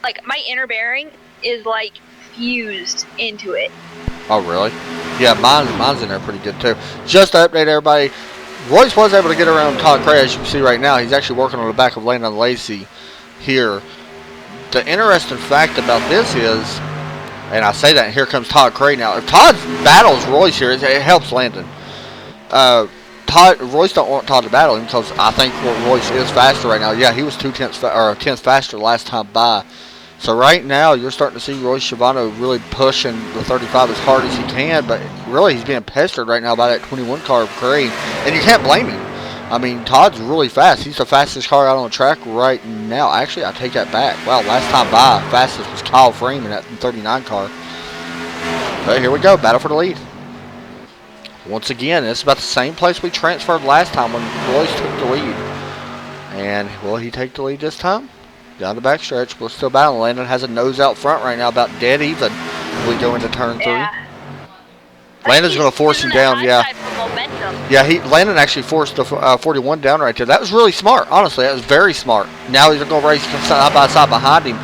Like my inner bearing is like fused into it. Oh really? Yeah, mine's in there pretty good too. Just to update everybody, Royce was able to get around Todd Cray, as you can see right now. He's actually working on the back of Landon Lacey here. The interesting fact about this is, and I say that, and here comes Todd Cray now. If Todd battles Royce here, it helps Landon. Royce don't want Todd to battle him because I think Royce is faster right now. Yeah, he was 2 tenths or 1/10 faster last time by. So right now you're starting to see Royce Schiavano really pushing the 35 as hard as he can, but really he's being pestered right now by that 21 car of Cray, and you can't blame him. I mean, Todd's really fast. He's the fastest car out on the track right now. Actually, I take that back. Wow, last time by, fastest was Kyle Freeman at the 39 car. But here we go, battle for the lead. Once again, it's about the same place we transferred last time when Royce took the lead. And will he take the lead this time? Down the back stretch, we'll still battle. Landon has a nose out front right now, about dead even. We go into turn 3. Landon's going to force him down, yeah. Yeah, Landon actually forced the 41 down right there. That was really smart, honestly. That was very smart. Now he's going to race side by side behind him.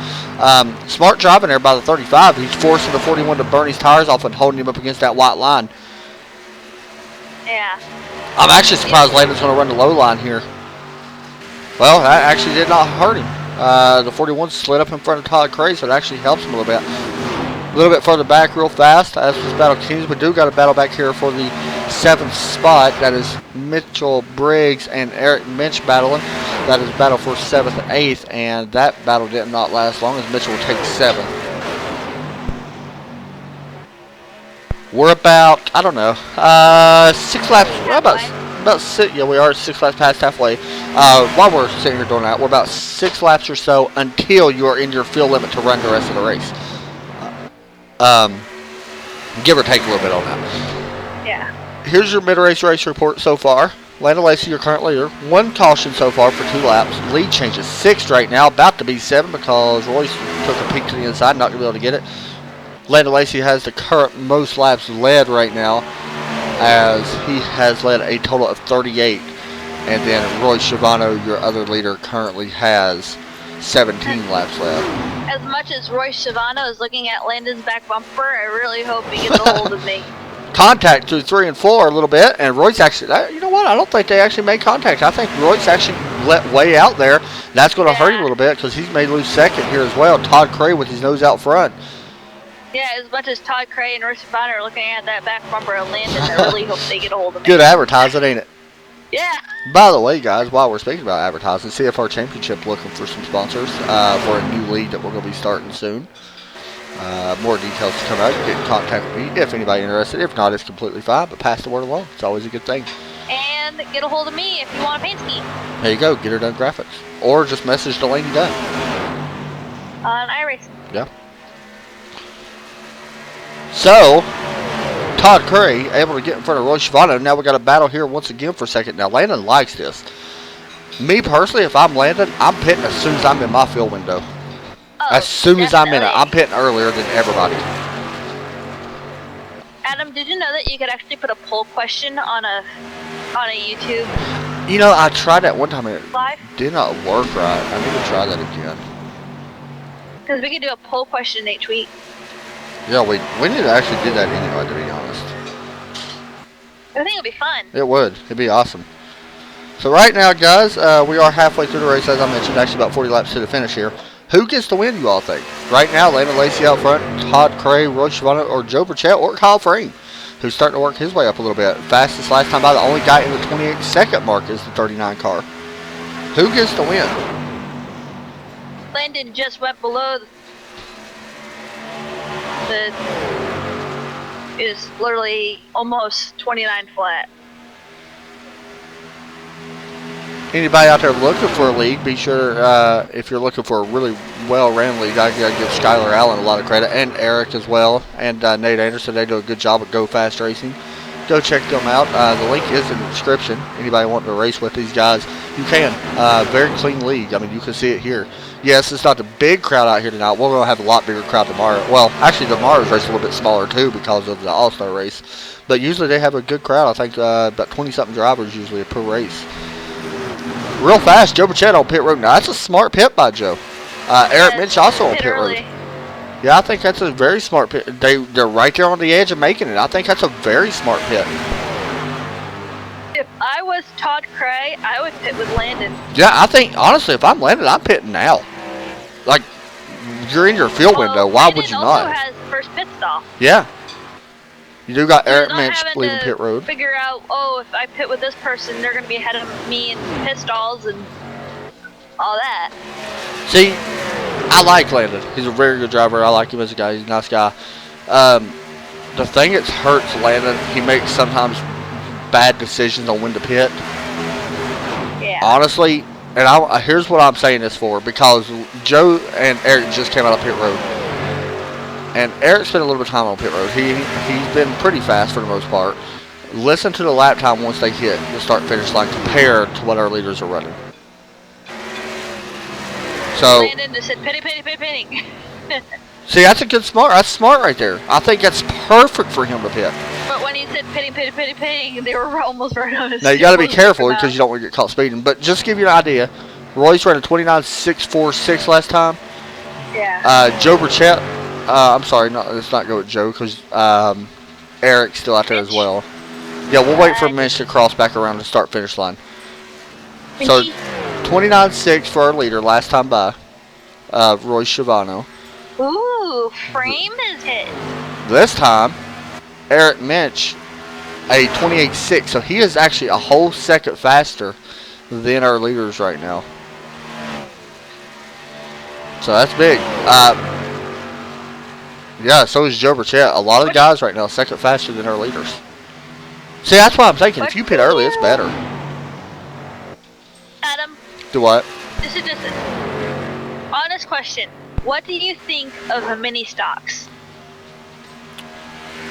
Smart driving there by the 35. He's forcing the 41 to burn his tires off and holding him up against that white line. Yeah. I'm actually surprised Landon's going to run the low line here. Well, that actually did not hurt him. The 41 slid up in front of Todd Cray, so it actually helps him a little bit. A little bit further back real fast as this battle continues. We do got a battle back here for the 7th spot. That is Mitchell Briggs and Eric Minch battling. That is battle for 7th and 8th, and that battle did not last long as Mitchell will take 7th. We're about, I don't know, 6 laps. We're about 6. Yeah, we are 6 laps past halfway. While we're sitting here doing that, we're about 6 laps or so until you are in your field limit to run the rest of the race. Give or take a little bit on that. Yeah. Here's your mid-race race report so far. Landon Lacey, your current leader. 1 caution so far for 2 laps. Lead changes 6 right now, about to be 7 because Royce took a peek to the inside, not going to be able to get it. Landon Lacey has the current most laps led right now, as he has led a total of 38. And then Royce Schiavano, your other leader, currently has 17 laps left. As much as Royce Schiavano is looking at Landon's back bumper, I really hope he gets a hold of me. Contact through 3 and 4 a little bit, and Royce actually, you know what, I don't think they actually made contact. I think Royce actually let way out there. That's going to hurt him a little bit because he's may lose second here as well. Todd Cray with his nose out front. Yeah, as much as Todd Cray and Richard Bonner are looking at that back bumper of Landon, I really hope they get a hold of me. Good advertising, ain't it? Yeah. By the way, guys, while we're speaking about advertising, CFR Championship looking for some sponsors for a new league that we're going to be starting soon. More details to come out. You can get in contact with me if anybody interested. If not, it's completely fine, but pass the word along. It's always a good thing. And get a hold of me if you want a paint scheme. There you go. Get her done graphics. Or just message Delaney Dunn. On iRacing. Yeah. So, Todd Curry able to get in front of Roy Schiavone. Now we got a battle here once again for a second. Now, Landon likes this. Me personally, if I'm Landon, I'm pitting as soon as I'm in my field window. Oh, as soon as I'm in it. definitely. I'm pitting earlier than everybody. Adam, did you know that you could actually put a poll question on a YouTube You know, I tried that one time and it live? did not work right. I need to try that again. Because we could do a poll question each week. Yeah, we need to actually do that anyway, to be honest. I think it'll be fun. It would. It'd be awesome. So right now, guys, we are halfway through the race, as I mentioned. Actually, about 40 laps to the finish here. Who gets the win, you all think? Right now, Landon Lacey out front, Todd Cray, Roy Schiavone, or Joe Burchett, or Kyle Frame, who's starting to work his way up a little bit. Fastest last time by, the only guy in the 28-second mark is the 39 car. Who gets the win? Landon just went below the is literally almost 29 flat. Anybody out there looking for a league, be sure, if you're looking for a really well-ran league, I gotta give Skylar Allen a lot of credit, and Eric as well, and Nate Anderson. They do a good job at Go Fast Racing. Go check them out. The link is in the description. Anybody wanting to race with these guys, you can. Very clean league. I mean, you can see it here. Yes, it's not the big crowd out here tonight. We're going to have a lot bigger crowd tomorrow. Well, actually, tomorrow's race is a little bit smaller, too, because of the All-Star race. But usually they have a good crowd. I think about 20-something drivers usually per race. Real fast, Joe Burchett on pit road. Now, that's a smart pit by Joe. Eric Minch also on pit road. Yeah, I think that's a very smart pit. They're right there on the edge of making it. I think that's a very smart pit. If I was Todd Cray, I would pit with Landon. Yeah, I think, honestly, if I'm Landon, I'm pitting now. Like, you're in your field window. Why would you Landon also not? has first pit stop. Yeah. You do got Eric Not Minch having leaving to pit road. Figure out, oh, if I pit with this person, they're going to be ahead of me in pit stalls and all that. See, I like Landon. He's a very good driver. I like him as a guy. He's a nice guy. The thing that hurts Landon, he makes sometimes bad decisions on when to pit. Yeah. Honestly, and here's what I'm saying this for, because Joe and Eric just came out of pit road. And Eric spent a little bit of time on pit road. He's been pretty fast for the most part. Listen to the lap time once they hit the start-finish line compared to what our leaders are running. So, Landon just said, pitting. see, that's a good smart. That's smart right there. I think that's perfect for him to pit. But when he said pitting, they were almost right on his. Now, you got to be careful because you don't want to get caught speeding. But just to give you an idea, Royce ran a 29.646 last time. Yeah. Joe Burchett, I'm sorry, let's not go with Joe because Eric's still out there as well. Yeah, we'll wait for Minch to cross back around the start-finish line. So, 29.6 for our leader last time by, Roy Schiavone. Ooh, Frame is hit. This time, Eric Minch, a 28.6, so he is actually a whole second faster than our leaders right now. So that's big. Yeah, so is Joe Burchett. A lot of the guys right now second faster than our leaders. See, that's why I'm thinking if you pit early, it's better. Adam, Do what? this is just an honest question. What do you think of the mini stocks?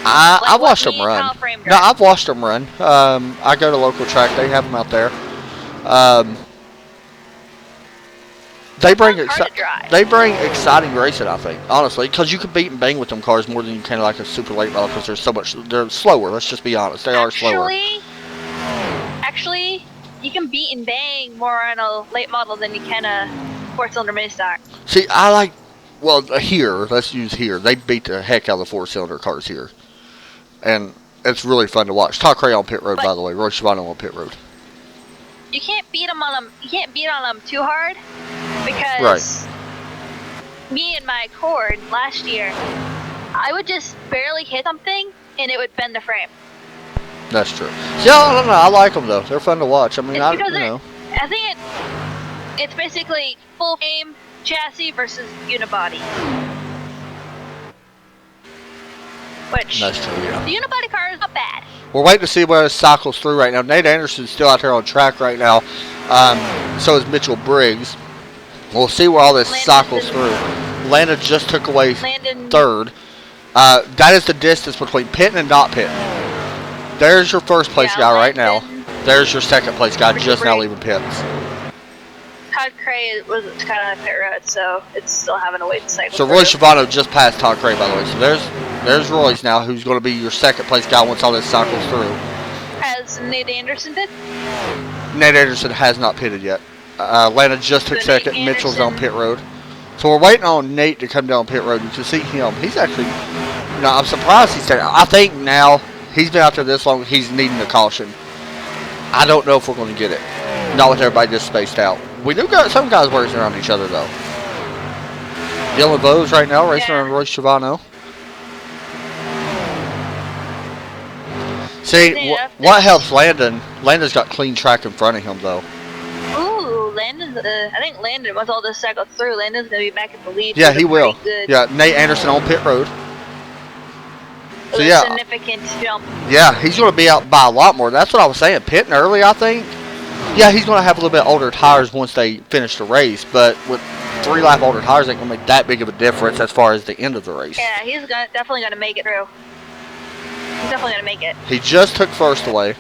I've what watched me them and run. Kyle Frame No, drive. I've watched them run. I go to local track. They have them out there. They bring hard to drive. exciting racing, I think, honestly, because you can beat and bang with them cars more than you can like a super late model because they're slower. Let's just be honest, they are slower. Actually, you can beat and bang more on a late model than you can a four-cylinder mini stock. See, here, let's use here. They beat the heck out of the four-cylinder cars here, and it's really fun to watch. Todd Cray on pit road, by the way. Roy Schiavone on pit road. You can't beat them on them. You can't beat on them too hard because me and my Accord last year, I would just barely hit something and it would bend the frame. That's true. Yeah, I don't know. I like them though. They're fun to watch. I mean, It's because you know. I think it's basically full frame chassis versus unibody. Which That's true. Yeah. the unibody car is not bad. We're waiting to see where it cycles through right now. Nate Anderson's still out there on track right now. So is Mitchell Briggs. We'll see where all this cycles through. Landon just took away third. That is the distance between pitting and not pitting. There's your first place guy right now. There's your second place guy just now leaving pits. Todd Cray was kind of on pit road, so it's still having to wait to cycle. So Roy Schiavano just passed Todd Cray, by the way. So there's Roy's now, who's going to be your second place guy once all this cycles through. Has Nate Anderson pit? Nate Anderson has not pitted yet. Atlanta just took second. Mitchell's on pit road. So we're waiting on Nate to come down pit road. You can see him. He's actually, you know, I'm surprised he's there. I think now he's been out there this long. He's needing a caution. I don't know if we're going to get it. Not with everybody just spaced out. We do got some guys racing around each other though. Dylan Bowes right now racing around Roy Schiavano. See, what helps Landon? Landon's got clean track in front of him though. Ooh, Landon's. I think Landon, once all this cycles through, Landon's gonna be back at the lead. Yeah, he will. Yeah, Nate Anderson on pit road. So yeah, significant jump. Yeah, he's going to be out by a lot more. That's what I was saying. Pitting early, I think. Yeah, he's going to have a little bit older tires once they finish the race, but with 3 lap older tires, ain't going to make that big of a difference as far as the end of the race. Yeah, he's definitely going to make it through. He's definitely going to make it. He just took first away.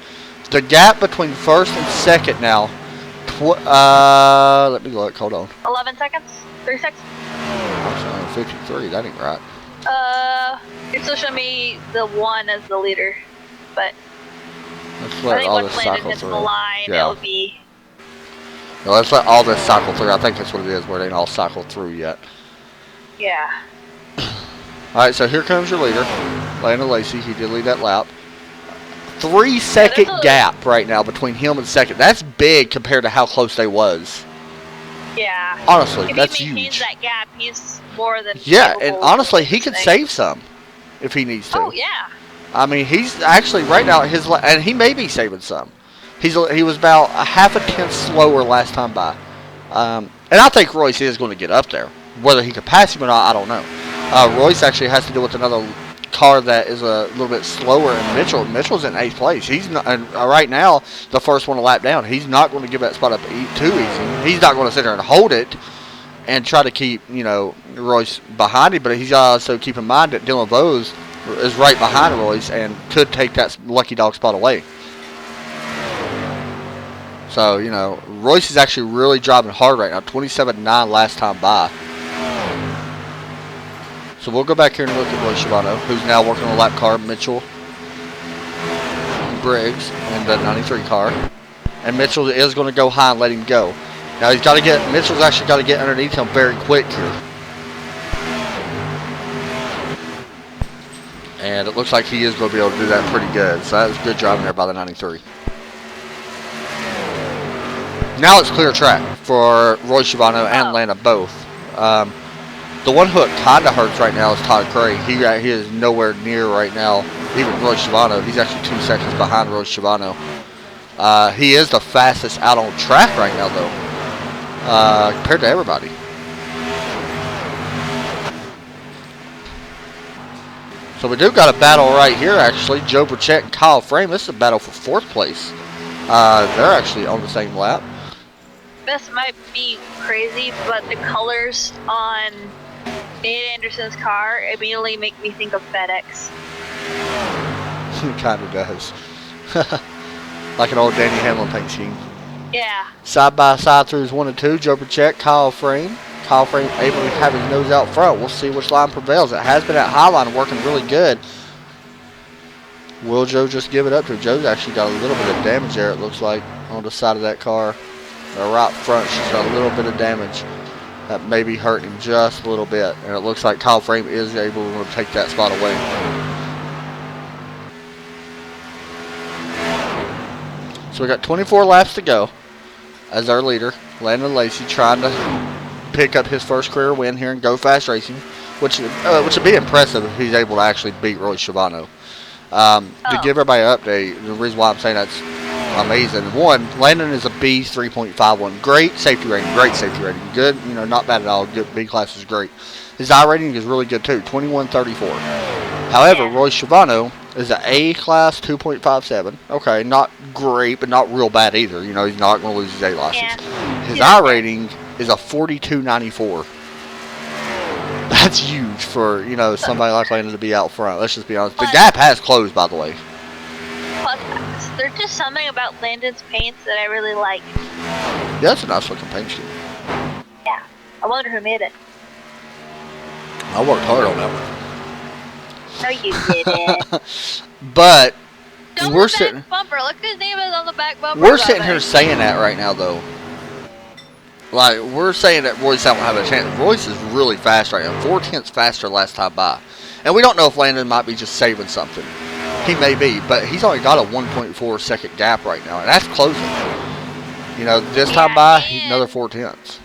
The gap between first and second now. Let me look. Hold on. 11 seconds. 3 seconds. I'm sorry, 53. That ain't right. You're still showing me the 1 as the leader, but Let's I let think all once this Landon cycle hits the through. line, Yeah. it'll be. No, let's let all this cycle through. I think that's what it is, where they ain't all cycled through yet. Yeah. Alright, so here comes your leader, Landon Lacey. He did lead that lap. 3 second gap right now between him and second. That's big compared to how close they was. Yeah. Honestly, if that's he maintains huge. that gap, he's more than. Yeah, and capable honestly, he of could saying. save some if he needs to. Oh yeah. I mean, he's actually right now and he may be saving some. He was about a half a tenth slower last time by, and I think Royce is going to get up there. Whether he could pass him or not, I don't know. Royce actually has to deal with another car that is a little bit slower, and Mitchell's in 8th place. He's not, and right now the first one to lap down. He's not going to give that spot up too easy. He's not going to sit there and hold it and try to keep, you know, Royce behind him. But he's also keep in mind that Dylan Bowes is right behind Royce and could take that lucky dog spot away. So, you know, Royce is actually really driving hard right now. 27.9 last time by. So we'll go back here and look at Roy Schiavano, who's now working on the lap car. Mitchell Briggs in the 93 car. And Mitchell is going to go high and let him go. Now he's got to get, Mitchell's actually got to get underneath him very quick here. And it looks like he is going to be able to do that pretty good. So that was good driving there by the 93. Now it's clear track for Roy Schiavano and Lana both. The one who it kind of hurts right now is Todd Cray. He is nowhere near right now, even Roy Schiavano. He's actually 2 seconds behind Roy Schiavano. He is the fastest out on track right now, though, compared to everybody. So we do got a battle right here, actually. Joe Burchett and Kyle Frame. This is a battle for 4th place. They're actually on the same lap. This might be crazy, but the colors on Nate Anderson's car immediately make me think of FedEx. It kind of does. Like an old Danny Hamlin paint scheme. Yeah. Side by side throughs 1 and 2. Joe Burchett, Kyle Frame. Kyle Frame able to have his nose out front. We'll see which line prevails. It has been at Highline working really good. Will Joe just give it up to him? Joe's actually got a little bit of damage there, it looks like, on the side of that car. Right front, she's got a little bit of damage. That may be hurting him just a little bit. And it looks like Kyle Frame is able to take that spot away. So we got 24 laps to go as our leader, Landon Lacey, trying to pick up his first career win here in Go Fast Racing. which would be impressive if he's able to actually beat Roy Schiavone. To give everybody an update, the reason why I'm saying that's amazing. One, Landon is a B 3.51. Great safety rating. Good, not bad at all. Good, B class is great. His I rating is really good too, 2134. However, Roy Schiavone is an A class 2.57. Okay, not great, but not real bad either. He's not going to lose his A license. Yeah. His I rating is a 4294. That's huge for, somebody like Landon to be out front. Let's just be honest. The gap has closed, by the way. Plus, there's just something about Landon's paints that I really like. Yeah, that's a nice looking paint scheme. Yeah. I wonder who made it. I worked hard on that one. No, you didn't. But Don't we're look sitting. at bumper. Look at his name is on the back bumper. We're sitting here saying that right now, though. Like, we're saying that Royce don't have a chance. Royce is really fast right now. 4/10 faster last time by. And we don't know if Landon might be just saving something. He may be, but he's only got a 1.4 second gap right now, and that's closing. This time by, another 4/10.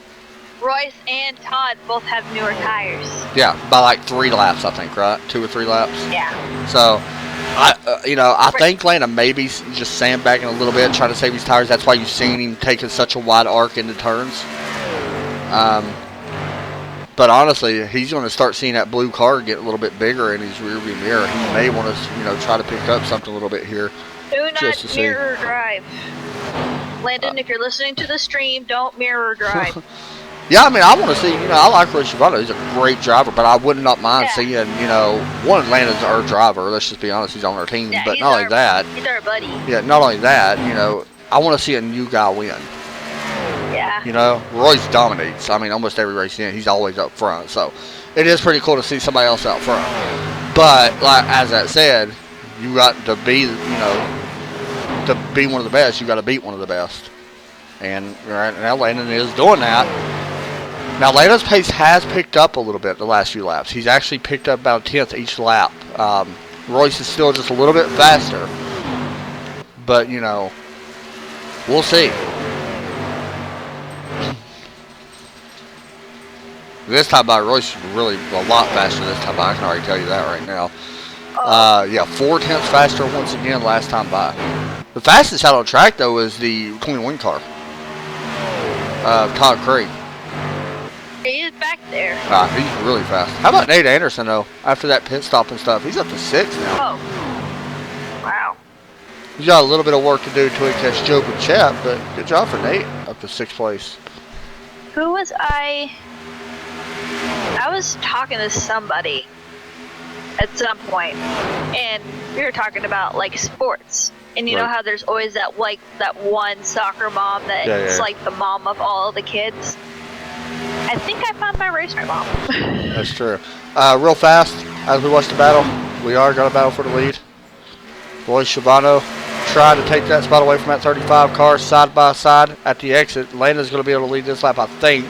Royce and Todd both have newer tires. Yeah, by like 3 laps, I think, right? 2 or 3 laps. Yeah. So, I think Landon may be just sandbagging a little bit, trying to save his tires. That's why you've seen him taking such a wide arc into turns. But honestly, he's going to start seeing that blue car get a little bit bigger in his rearview mirror. He may want to, try to pick up something a little bit here. Do not mirror drive. Landon, if you're listening to the stream, don't mirror drive. Yeah, I mean, I want to see, I like Roy Schiavone. He's a great driver, but I would not mind seeing, one, Landon's our driver. Let's just be honest, he's on our team. Yeah, but not only that. He's our buddy. Yeah, not only that, I want to see a new guy win. Yeah. Royce dominates. I mean, almost every race he's always up front. So, it is pretty cool to see somebody else out front. But, like, as that said, you got to be, to be one of the best, you got to beat one of the best. And right now, Landon is doing that. Now, Landon's pace has picked up a little bit the last few laps. He's actually picked up about a 10th each lap. Royce is still just a little bit faster. But, we'll see. This time by, Royce is really a lot faster this time by. I can already tell you that right now. 4/10 faster once again last time by. The fastest out on track, though, is the 21 car. Todd Craig. He is back there. He's really fast. How about Nate Anderson, though? After that pit stop and stuff, he's up to 6 now. Oh. Wow. He's got a little bit of work to do till he catch Joe Bachette, but good job for Nate, up to 6th place. Who was I was talking to somebody at some point, and we were talking about, like, sports. And you know how there's always that one soccer mom that's like the mom of all the kids? I think I found my race car mom. That's true. Real fast, as we watch the battle, we are going to battle for the lead. Roy Schiavone tried to take that spot away from that 35 car side by side at the exit. Landon's going to be able to lead this lap, I think.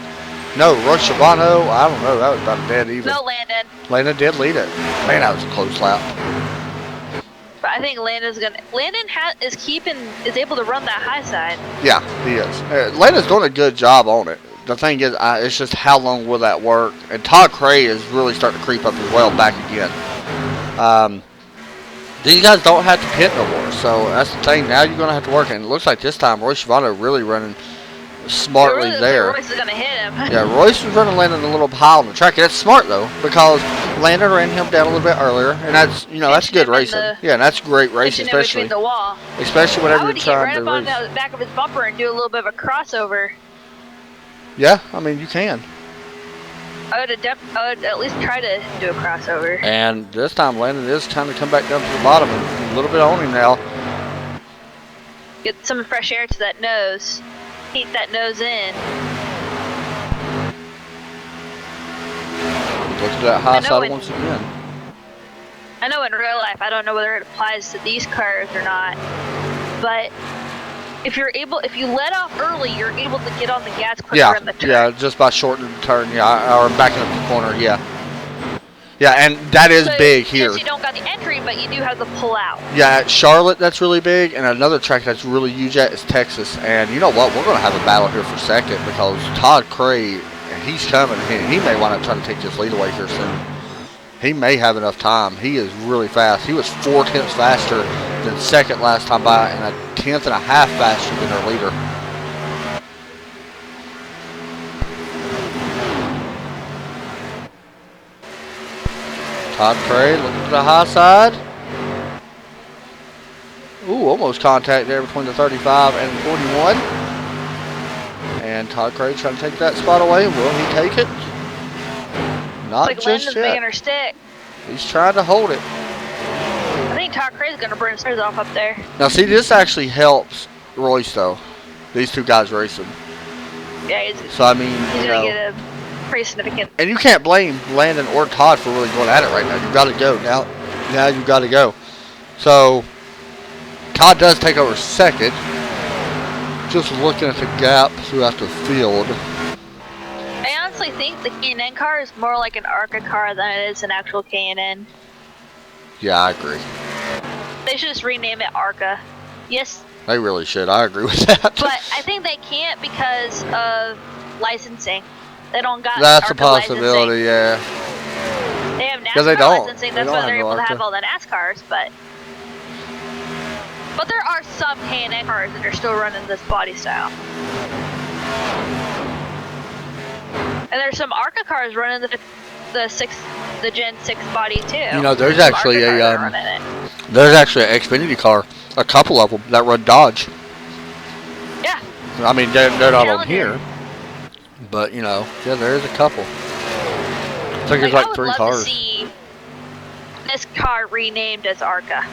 No, Roy Schiavone, I don't know. That was about dead even. No, Landon. Landon did lead it. Man, that was a close lap. But I think Landon is able to run that high side. Yeah, he is. Landon's doing a good job on it. The thing is, it's just how long will that work? And Todd Cray is really starting to creep up as well back again. These guys don't have to pit no more, so that's the thing. Now you're going to have to work, and it looks like this time Roy Schiavone really running smartly there. Royce is going to hit him. Yeah, Royce was running Landon a little high on the track. That's smart, though, because Landon ran him down a little bit earlier, and that's, that's good racing. Yeah, and that's great racing, especially the wall. Especially whenever you're trying to race. I would get right up on the back of his bumper and do a little bit of a crossover. Yeah, I mean, you can. I would at least try to do a crossover. And this time, Landon is kind of come back down to the bottom and a little bit on him now. Get some fresh air to that nose. Heat that nose in. Look at that high side once again. I know in real life, I don't know whether it applies to these cars or not, but if you let off early, you're able to get on the gas quicker in the turn. Yeah, just by shortening the turn, or backing up the corner, yeah. Yeah, and that is big here. You don't got the entry, but you do have the pull out. Yeah, at Charlotte, that's really big, and another track that's really huge at is Texas. And you know what? We're going to have a battle here for second because Todd Cray, he's coming. He may wind up trying to take this lead away here soon. He may have enough time. He is really fast. He was 4/10 faster than second last time by, and 1/10 and a half faster than our leader. Todd Cray looking to the high side. Ooh, almost contact there between the 35 and 41. And Todd Cray trying to take that spot away. Will he take it? Not like just Landon's yet. making her stick. He's trying to hold it. I think Todd Cray's going to burn his ears off up there. Now, see, this actually helps Royce, though. These two guys racing. Yeah, So, I mean, he's you going know. to get a pretty significant. And you can't blame Landon or Todd for really going at it right now. You've got to go. Now you've got to go. So, Todd does take over second. Just looking at the gap throughout the field. I honestly think the K&N car is more like an ARCA car than it is an actual K&N. Yeah, I agree. They should just rename it ARCA. Yes, They really should. I agree with that. but I think they can't because of licensing. They don't got That's a ARCA possibility, yeah. licensing. They have Yeah, they NASCAR don't. licensing. They That's don't why have they're no able to ARCA. have all the NASCARs, but there are some K&N cars that are still running this body style. And there's some ARCA cars running the Gen 6 body too. You know, there's Some actually ARCA a cars are running it. there's actually an Xfinity car, a couple of them that run Dodge. Yeah. I mean, they're not on Challenger. here, but you know, yeah, there is a couple. I think there's I like would 3 love cars. to see this car renamed as ARCA.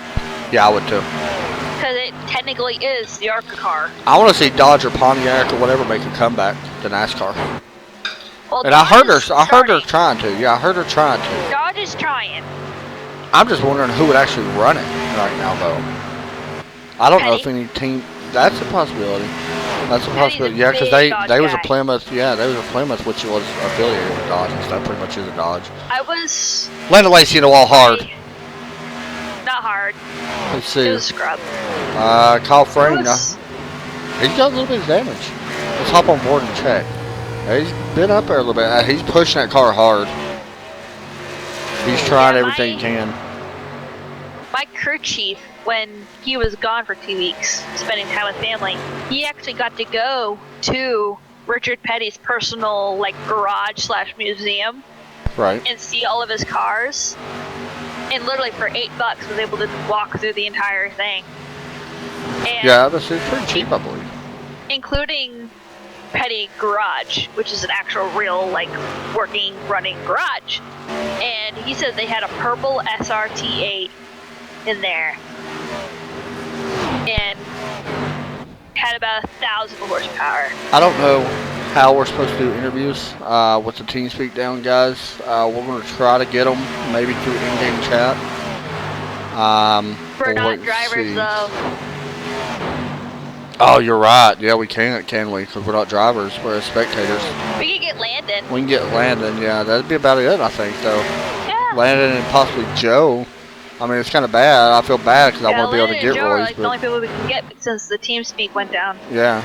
Yeah, I would too. Because it technically is the ARCA car. I want to see Dodge or Pontiac or whatever make a comeback to NASCAR. Well, And I heard her starting. trying to. Yeah, I heard her trying to. Dodge is trying. I'm just wondering who would actually run it right now, though. I don't know if Petty. any team. That's a possibility. That's a Petty's possibility. a Yeah, because big Dodge they was a guy. Plymouth. Yeah, they was a Plymouth, which was affiliated with Dodge, and that pretty much is a Dodge. I was Landon Lacey in the wall hard. not hard. Let's It see. was a scrub. Kyle Frame. It was- He's got a little bit of damage. Let's hop on board and check. He's been up there a little bit. He's pushing that car hard. He's trying Yeah, everything he can. My crew chief, when he was gone for 2 weeks, spending time with family, he actually got to go to Richard Petty's personal garage/museum Right. and see all of his cars. And literally for $8 was able to walk through the entire thing. And Yeah, that's it's pretty cheap, I believe. including Petty Garage, which is an actual real working running garage. And he said they had a purple SRT8 in there and had about 1,000 horsepower. I don't know how we're supposed to do interviews with the team speak down guys. We're going to try to get them maybe through in-game chat. We're we'll not wait and drivers see. though. Oh, you're right. Yeah, we can't, can we? Because we're not drivers. We're spectators. We could get Landon. We can get Landon. Yeah, that'd be about it, I think, though. Yeah. Landon and possibly Joe. I mean, it's kind of bad. I feel bad because I want to be able to Landon and get Joe are Royce. the only But people we can get since the team speak went down. yeah.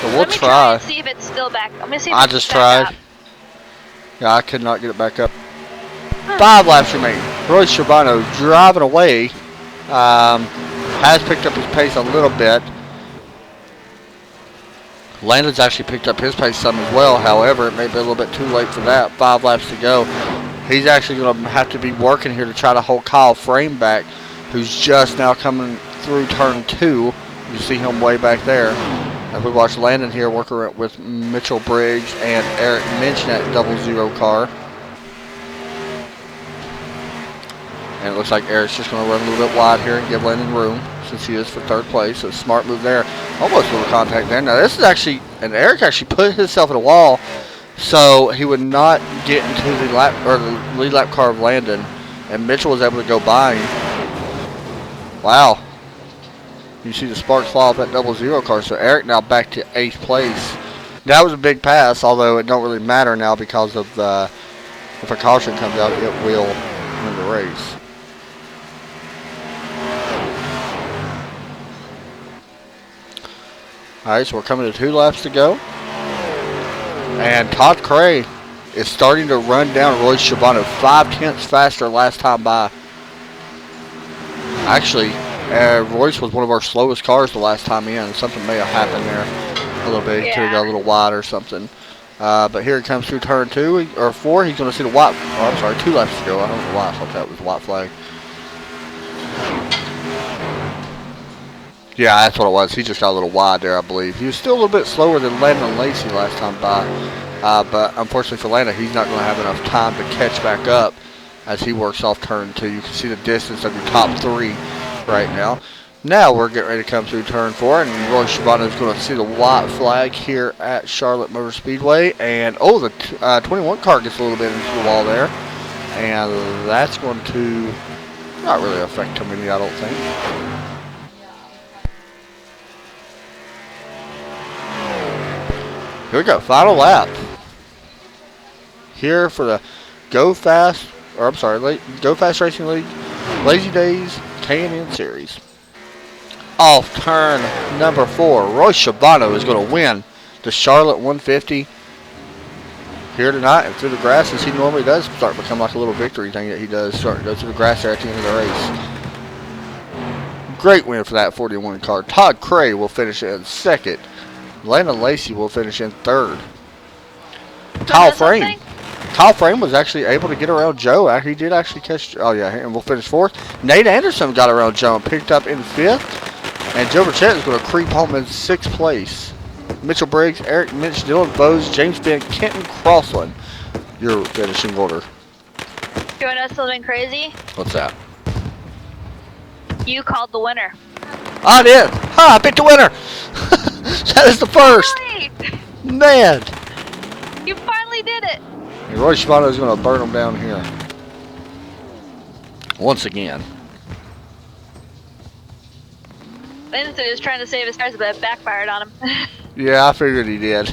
So we'll Let me try. and see if it's still back. I'm gonna see if I it's just back tried. up. Yeah, I could not get it back up. 5 laps remaining. Royce Schiavone driving away. Has picked up his pace a little bit. Landon's actually picked up his pace some as well. However, it may be a little bit too late for that. 5 laps to go. He's actually going to have to be working here to try to hold Kyle Frame back, who's just now coming through turn 2. You see him way back there. As we watch Landon here working with Mitchell Briggs and Eric Minch in that 00 car. And it looks like Eric's just going to run a little bit wide here and give Landon room since he is for 3rd place. So smart move there. Almost a little contact there. Now this is actually, and Eric actually put himself in a wall so he would not get into the lap or the lead lap car of Landon. And Mitchell was able to go by him. Wow. You see the sparks fly off that 00 car. So Eric now back to 8th place. That was a big pass, although it don't really matter now because of the, if a caution comes out, it will win the race. All right, so we're coming to 2 laps to go. And Todd Cray is starting to run down Royce Shabano 5/10 faster last time by. Actually, Royce was one of our slowest cars the last time in. Something may have happened there a little bit. He could have got a little wide or something. But here it comes through turn 2 or 4. He's going to see the white. Oh, I'm sorry, 2 laps to go. I don't know why I thought that was a white flag. Yeah, that's what it was. He just got a little wide there, I believe. He was still a little bit slower than Landon Lacey last time by. But unfortunately for Landon, he's not going to have enough time to catch back up as he works off turn 2. You can see the distance of your top 3 right now. Now we're getting ready to come through turn 4, and Royce Shabano is going to see the white flag here at Charlotte Motor Speedway. And, oh, the 21 car gets a little bit into the wall there. And that's going to not really affect him any, I don't think. Here we go, final lap. Here for the Go Fast Racing League Lazy Days K&N Series. Off turn number 4, Royce Shabano is going to win the Charlotte 150 here tonight, and through the grass as he normally does. Start to become like a little victory thing that he does. Start to go through the grass there at the end of the race. Great win for that 41 car. Todd Cray will finish in second. Landon Lacey will finish in third. Kyle Frame was actually able to get around Joe. He did actually catch. Oh yeah, and we'll finish fourth. Nate Anderson got around Joe and picked up in fifth. And Joe Burchett is going to creep home in 6th place. Mitchell Briggs, Eric Mitch, Dylan Bose, James Bent, Kenton Crossland. Your finishing order. You want to know something crazy? What's that? You called the winner. I did. I picked the winner. That is the first. Finally! Man. You finally did it. And Roy Shabano is going to burn them down here. Once again. Vincent was trying to save his cars, but it backfired on him. Yeah, I figured he did.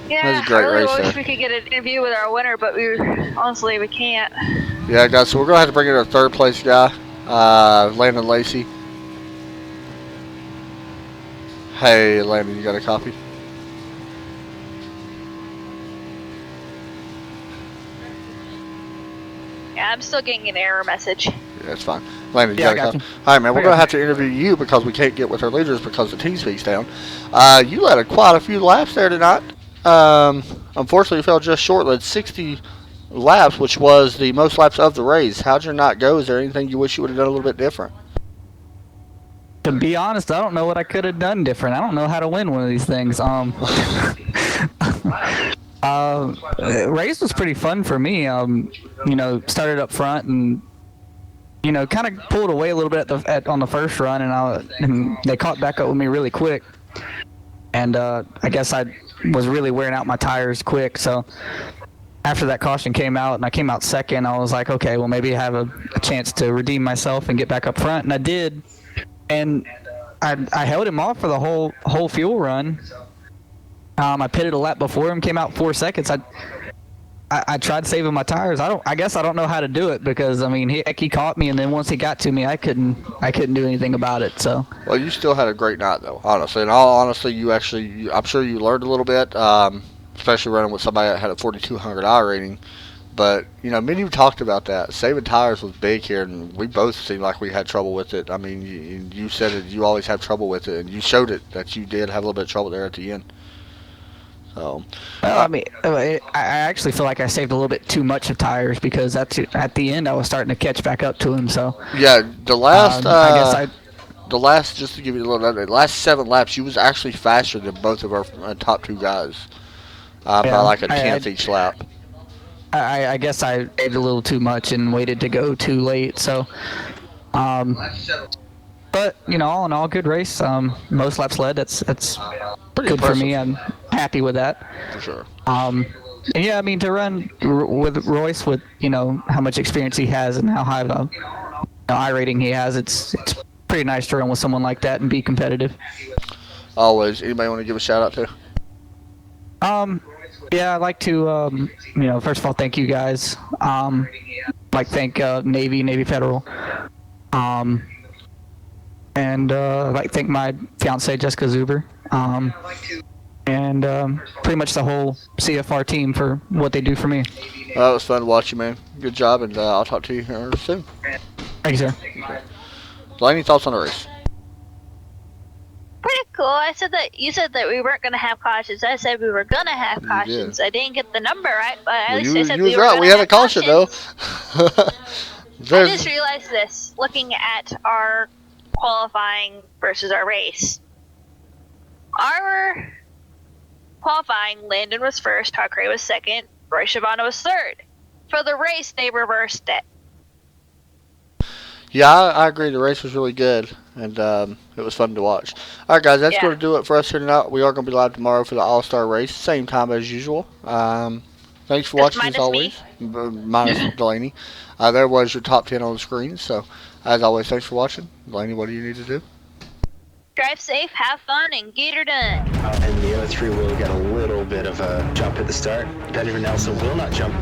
Yeah, That was a great I really race wish there. we could get an interview with our winner, but honestly we can't. Yeah, guys, so we're going to have to bring in our 3rd place guy, Landon Lacey. Hey, Landon, you got a copy? Yeah, I'm still getting an error message. Yeah, it's fine. Landon, you Yeah, got I a got copy? All right, man, we're going to have to interview you because we can't get with our leaders because the team speaks down. You led quite a few laps there tonight. Unfortunately, you fell just short. Led 60 laps, which was the most laps of the race. How'd your night go? Is there anything you wish you would have done a little bit different? To be honest, I don't know what I could have done different. I don't know how to win one of these things. Race was pretty fun for me. Started up front and kind of pulled away a little bit on the first run, and they caught back up with me really quick. And I guess I was really wearing out my tires quick. So after that caution came out and I came out second, I was like, okay, well maybe I have a chance to redeem myself and get back up front, and I did. And I held him off for the whole fuel run. I pitted a lap before him, came out 4 seconds. I tried saving my tires. I guess I don't know how to do it because I mean he caught me, and then once he got to me, I couldn't do anything about it. So. Well, you still had a great night though, honestly. In all honesty, I'm sure you learned a little bit, especially running with somebody that had a 4,200 I rating. But me and you talked about that. Saving tires was big here, and we both seemed like we had trouble with it. I mean, you said that you always have trouble with it, and you showed it that you did have a little bit of trouble there at the end. So, well, I mean, I actually feel like I saved a little bit too much of tires because at the end I was starting to catch back up to him. So yeah, the last just to give you a little update, the last 7 laps you was actually faster than both of our top 2 guys by like a 10th each lap. I guess I ate a little too much and waited to go too late. So, but all in all, good race. Most laps led. That's pretty good impressive for me. I'm happy with that. For sure. And yeah, I mean to run with Royce with how much experience he has and how high of a I rating he has, it's pretty nice to run with someone like that and be competitive. Always. Anybody want to give a shout out to? Yeah, I'd like to, first of all, thank you guys. Like thank Navy Federal. And I'd like to thank my fiance Jessica Zuber. and pretty much the whole CFR team for what they do for me. Well, it was fun to watch you, man. Good job, and I'll talk to you here soon. Thank you, sir. So, any thoughts on the race? Pretty cool. I said that you said that we weren't gonna have cautions. I said we were gonna have You cautions. did. I didn't get the number right, but at Well, least I said you we was were right. gonna We had a have caution, though. cautions. I There's- just realized this looking at our qualifying versus our race. Our qualifying, Landon was first, Hakre was second, Roy Shavana was third. For the race, they reversed it. Yeah, I agree. The race was really good, and it was fun to watch. All right, guys, that's Yeah. going to do it for us here tonight. We are going to be live tomorrow for the All-Star race, same time as usual. Thanks for Just watching, as minus always. Minus Delaney. There was your top 10 on the screen, so as always, thanks for watching. Delaney, what do you need to do? Drive safe, have fun, and get her done. And the other three will get a little bit of a jump at the start. Benjamin Nelson will not jump.